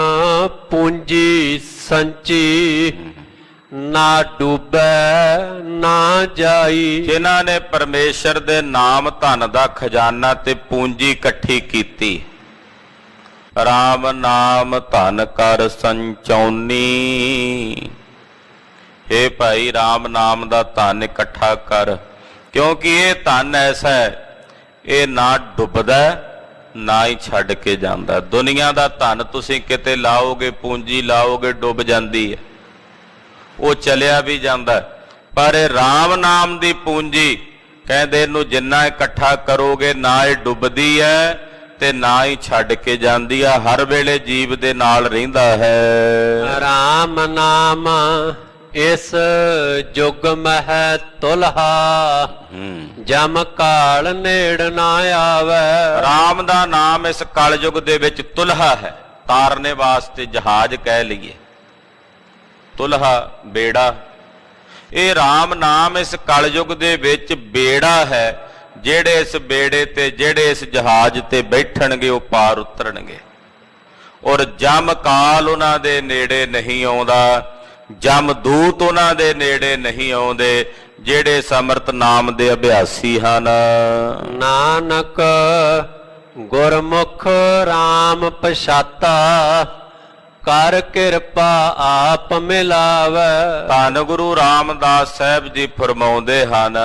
ਪੂੰਜੀ ਸੰਚੀ ਨਾ ਡੁੱਬੈ ਨਾ ਜਾਈ। ਜਿਨ੍ਹਾਂ ਨੇ ਪਰਮੇਸ਼ਰ ਦੇ ਨਾਮ ਧਨ ਦਾ ਖਜ਼ਾਨਾ ਤੇ ਪੂੰਜੀ ਇਕੱਠੀ ਕੀਤੀ, ਰਾਮ ਨਾਮ ਧਨ ਕਰ ਸੰਚੌਨੀ। हे ਭਾਈ ਰਾਮ ਨਾਮ ਦਾ ਧਨ ਇਕੱਠਾ ਕਰ, ਕਿਉਂਕਿ ਇਹ ਧਨ ਐਸਾ ਹੈ ਇਹ ਨਾ ਡੁੱਬਦਾ ਨਾ ਹੀ ਛੱਡ ਕੇ ਜਾਂਦਾ। ਦੁਨੀਆ ਦਾ ਧਨ ਤੁਸੀਂ ਕਿਤੇ ਲਾਓਗੇ, ਪੂੰਜੀ ਲਾਓਗੇ, ਡੁੱਬ ਜਾਂਦੀ ਹੈ, ਉਹ ਚਲਿਆ ਵੀ ਜਾਂਦਾ। ਪਰ ਇਹ ਰਾਮ ਨਾਮ ਦੀ ਪੂੰਜੀ ਕਹਿੰਦੇ ਇਹਨੂੰ ਜਿੰਨਾ ਇਕੱਠਾ ਕਰੋਗੇ ਨਾ ਇਹ ਡੁੱਬਦੀ ਹੈ ਤੇ ਨਾ ਹੀ ਛੱਡ ਕੇ ਜਾਂਦੀ ਆ, ਹਰ ਵੇਲੇ ਜੀਵ ਦੇ ਨਾਲ ਰਹਿੰਦਾ ਹੈ। ਰਾਮ ਨਾਮ ਇਸ ਜੁਗ ਮਹਿ ਤੁਲਹਾ ਜਮ ਕਾਲ ਨੇੜ ਨਾ ਆਵੇ। ਰਾਮ ਦਾ ਨਾਮ ਇਸ ਕਲਯੁਗ ਦੇ ਵਿੱਚ ਤੁਲਹਾ ਹੈ, ਤਾਰਨੇ ਵਾਸਤੇ ਜਹਾਜ਼ ਕਹਿ ਲਈਏ, ਤੁਲਹਾ ਬੇੜਾ। ਇਹ ਰਾਮ ਨਾਮ ਇਸ ਕਲਯੁਗ ਦੇ ਵਿੱਚ ਬੇੜਾ ਹੈ, ਜਿਹੜੇ ਇਸ ਬੇੜੇ ਤੇ ਜਿਹੜੇ ਇਸ ਜਹਾਜ਼ ਤੇ ਬੈਠਣਗੇ ਉਹ ਪਾਰ ਉਤਰਨਗੇ ਔਰ ਜਮ ਕਾਲ ਉਹਨਾਂ ਦੇ ਨੇੜੇ ਨਹੀਂ ਆਉਂਦਾ, ਜਮ ਦੂਤ ਉਹਨਾਂ ਦੇ ਨੇੜੇ ਨਹੀਂ ਆਉਂਦੇ ਜਿਹੜੇ ਇਸ ਅੰਮ੍ਰਿਤ ਨਾਮ ਦੇ ਅਭਿਆਸੀ ਹਨ। ਨਾਨਕ ਗੁਰਮੁਖ ਰਾਮ ਪਛਾਤਾ ਕਰ ਕਿਰਪਾ ਆਪ ਮਿਲਾਵੇ। ਧੰਨ ਗੁਰੂ ਰਾਮਦਾਸ ਸਾਹਿਬ ਜੀ ਫਰਮਾਉਂਦੇ ਹਨ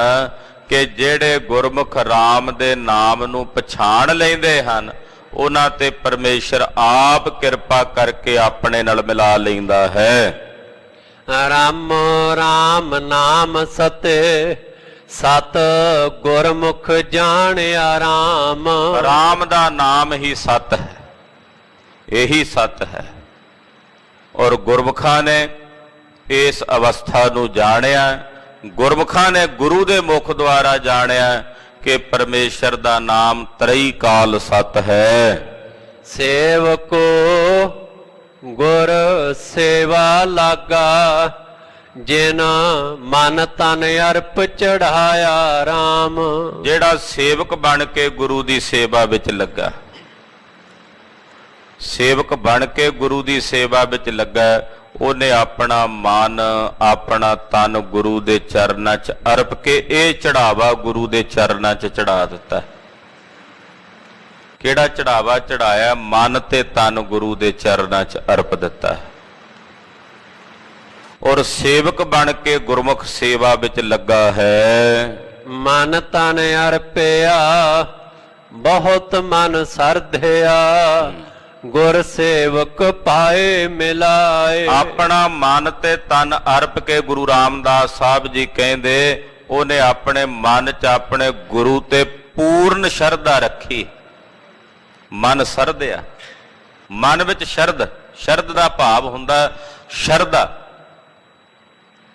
ਕਿ ਜਿਹੜੇ ਗੁਰਮੁਖ ਰਾਮ ਦੇ ਨਾਮ ਨੂੰ ਪਛਾਣ ਲੈਂਦੇ ਹਨ ਉਹਨਾਂ ਤੇ ਪਰਮੇਸ਼ਰ ਆਪ ਕਿਰਪਾ ਕਰਕੇ ਆਪਣੇ ਨਾਲ ਮਿਲਾ ਲੈਂਦਾ ਹੈ। ਰਾਮ ਰਾਮ ਨਾਮ ਸਤੇ ਸਤ ਗੁਰਮੁਖ ਜਾਣਿਆ ਰਾਮ। ਰਾਮ ਦਾ ਨਾਮ ਹੀ ਸਤ ਹੈ, ਇਹੀ ਸਤ ਹੈ ਔਰ ਗੁਰਮੁਖਾਂ ਨੇ ਇਸ ਅਵਸਥਾ ਨੂੰ ਜਾਣਿਆ। ਗੁਰਮੁਖਾਂ ਨੇ ਗੁਰੂ ਦੇ ਮੁਖ ਦੁਆਰਾ ਜਾਣਿਆ ਕਿ ਪਰਮੇਸ਼ਰ ਦਾ ਨਾਮ ਤਰਈ ਕਾਲ ਸਤ ਹੈ। ਸੇਵਕੋ ਗੁਰ ਸੇਵਾ ਲਾਗਾ ਜਿਨ ਮਨ ਤਨ ਅਰਪ ਚੜਾਇਆ ਰਾਮ। ਜਿਹੜਾ ਸੇਵਕ ਬਣ ਕੇ ਗੁਰੂ ਦੀ ਸੇਵਾ ਵਿੱਚ ਲੱਗਾ, ਸੇਵਕ ਬਣ ਕੇ ਗੁਰੂ ਦੀ ਸੇਵਾ ਵਿੱਚ ਲੱਗਾ, ਉਹਨੇ ਆਪਣਾ ਮਨ ਆਪਣਾ ਤਨ ਗੁਰੂ ਦੇ ਚਰਨਾਂ 'ਚ ਅਰਪ ਕੇ ਇਹ ਚੜਾਵਾ ਗੁਰੂ ਦੇ ਚਰਨਾਂ 'ਚ ਚੜਾ ਦਿੱਤਾ। ਕਿਹੜਾ ਚੜਾਵਾ ਚੜਾਇਆ? ਮਨ ਤੇ ਤਨ ਗੁਰੂ ਦੇ ਚਰਨਾਂ 'ਚ ਅਰਪ ਦਿੱਤਾ ਔਰ ਸੇਵਕ ਬਣ ਕੇ ਗੁਰਮੁਖ ਸੇਵਾ ਵਿੱਚ ਲੱਗਾ ਹੈ। ਮਨ ਤਨ ਅਰਪਿਆ ਬਹੁਤ ਮਨ ਸਰਧਿਆ ਗੁਰ ਸੇਵਕ ਪਾਏ ਮਿਲਾਏ। ਆਪਣਾ ਮਨ ਤੇ ਤਨ ਅਰਪ ਕੇ ਗੁਰੂ ਰਾਮਦਾਸ ਸਾਹਿਬ ਜੀ ਕਹਿੰਦੇ ਉਹਨੇ ਆਪਣੇ ਮਨ 'ਚ ਆਪਣੇ ਗੁਰੂ ਤੇ ਪੂਰਨ ਸ਼ਰਧਾ ਰੱਖੀ। ਮਨ ਸਰਧਿਆ, ਮਨ ਵਿੱਚ ਸ਼ਰਧ, ਸ਼ਰਧ ਦਾ ਭਾਵ ਹੁੰਦਾ ਸ਼ਰਧਾ।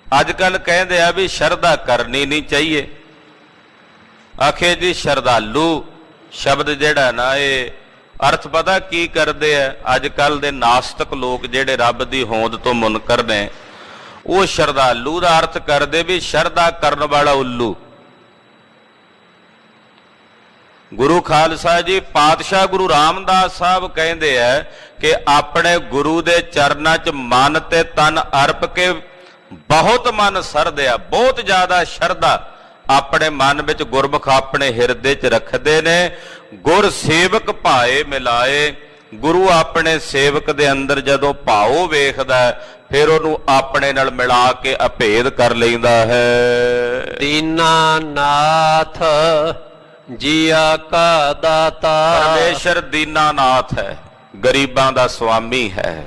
ਅੱਜ ਕੱਲ ਕਹਿੰਦੇ ਆ ਵੀ ਸ਼ਰਧਾ ਕਰਨੀ ਨਹੀਂ ਚਾਹੀਏ। ਆਖੇ ਜੀ ਸ਼ਰਧਾਲੂ ਸ਼ਬਦ ਜਿਹੜਾ ਨਾ ਇਹ ਅਰਥ ਪਤਾ ਕੀ ਕਰਦੇ ਆ? ਅੱਜ ਕੱਲ ਦੇ ਨਾਸਤਕ ਲੋਕ ਜਿਹੜੇ ਰੱਬ ਦੀ ਹੋਂਦ ਤੋਂ ਮੁਨਕਰ ਨੇ ਉਹ ਸ਼ਰਧਾਲੂ ਦਾ ਅਰਥ ਕਰਦੇ ਵੀ ਸ਼ਰਧਾ ਕਰਨ ਵਾਲਾ ਉੱਲੂ। ਗੁਰੂ ਖਾਲਸਾ ਜੀ ਪਾਤਸ਼ਾਹ ਗੁਰੂ ਰਾਮਦਾਸ ਸਾਹਿਬ ਕਹਿੰਦੇ ਆ ਕਿ ਆਪਣੇ ਗੁਰੂ ਦੇ ਚਰਨਾਂ 'ਚ ਮਨ ਤੇ ਤਨ ਅਰਪ ਕੇ ਬਹੁਤ ਮਨ ਸਰਧਿਆ, ਬਹੁਤ ਜ਼ਿਆਦਾ ਸ਼ਰਧਾ ਆਪਣੇ ਮਨ ਵਿੱਚ ਗੁਰਮੁਖ ਆਪਣੇ ਹਿਰਦੇ 'ਚ ਰੱਖਦੇ ਨੇ। ਗੁਰ ਸੇਵਕ ਭਾਏ ਮਿਲਾਏ, ਗੁਰੂ ਆਪਣੇ ਸੇਵਕ ਦੇ ਅੰਦਰ ਜਦੋਂ ਭਾਉ ਵੇਖਦਾ ਫਿਰ ਉਹਨੂੰ ਆਪਣੇ ਨਾਲ ਮਿਲਾ ਕੇ ਅਭੇਦ ਕਰ ਲੈਂਦਾ ਹੈ। ਦੀਨਾਨਾਥ ਜੀਆ ਕਾ ਦਾਤਾ। ਪਰਮੇਸ਼ਰ ਦੀਨਾਨਾਥ ਹੈ, ਗਰੀਬਾਂ ਦਾ ਸੁਆਮੀ ਹੈ।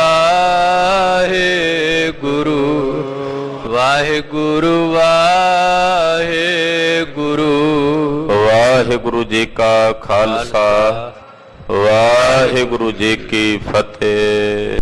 ਵਾਹਿਗੁਰੂ ਵਾਹਿਗੁਰੂ ਵਾਹਿਗੁਰੂ ਜੀ ਕਾ ਖਾਲਸਾ ਵਾਹਿਗੁਰੂ ਜੀ ਕੀ ਫਤਿਹ।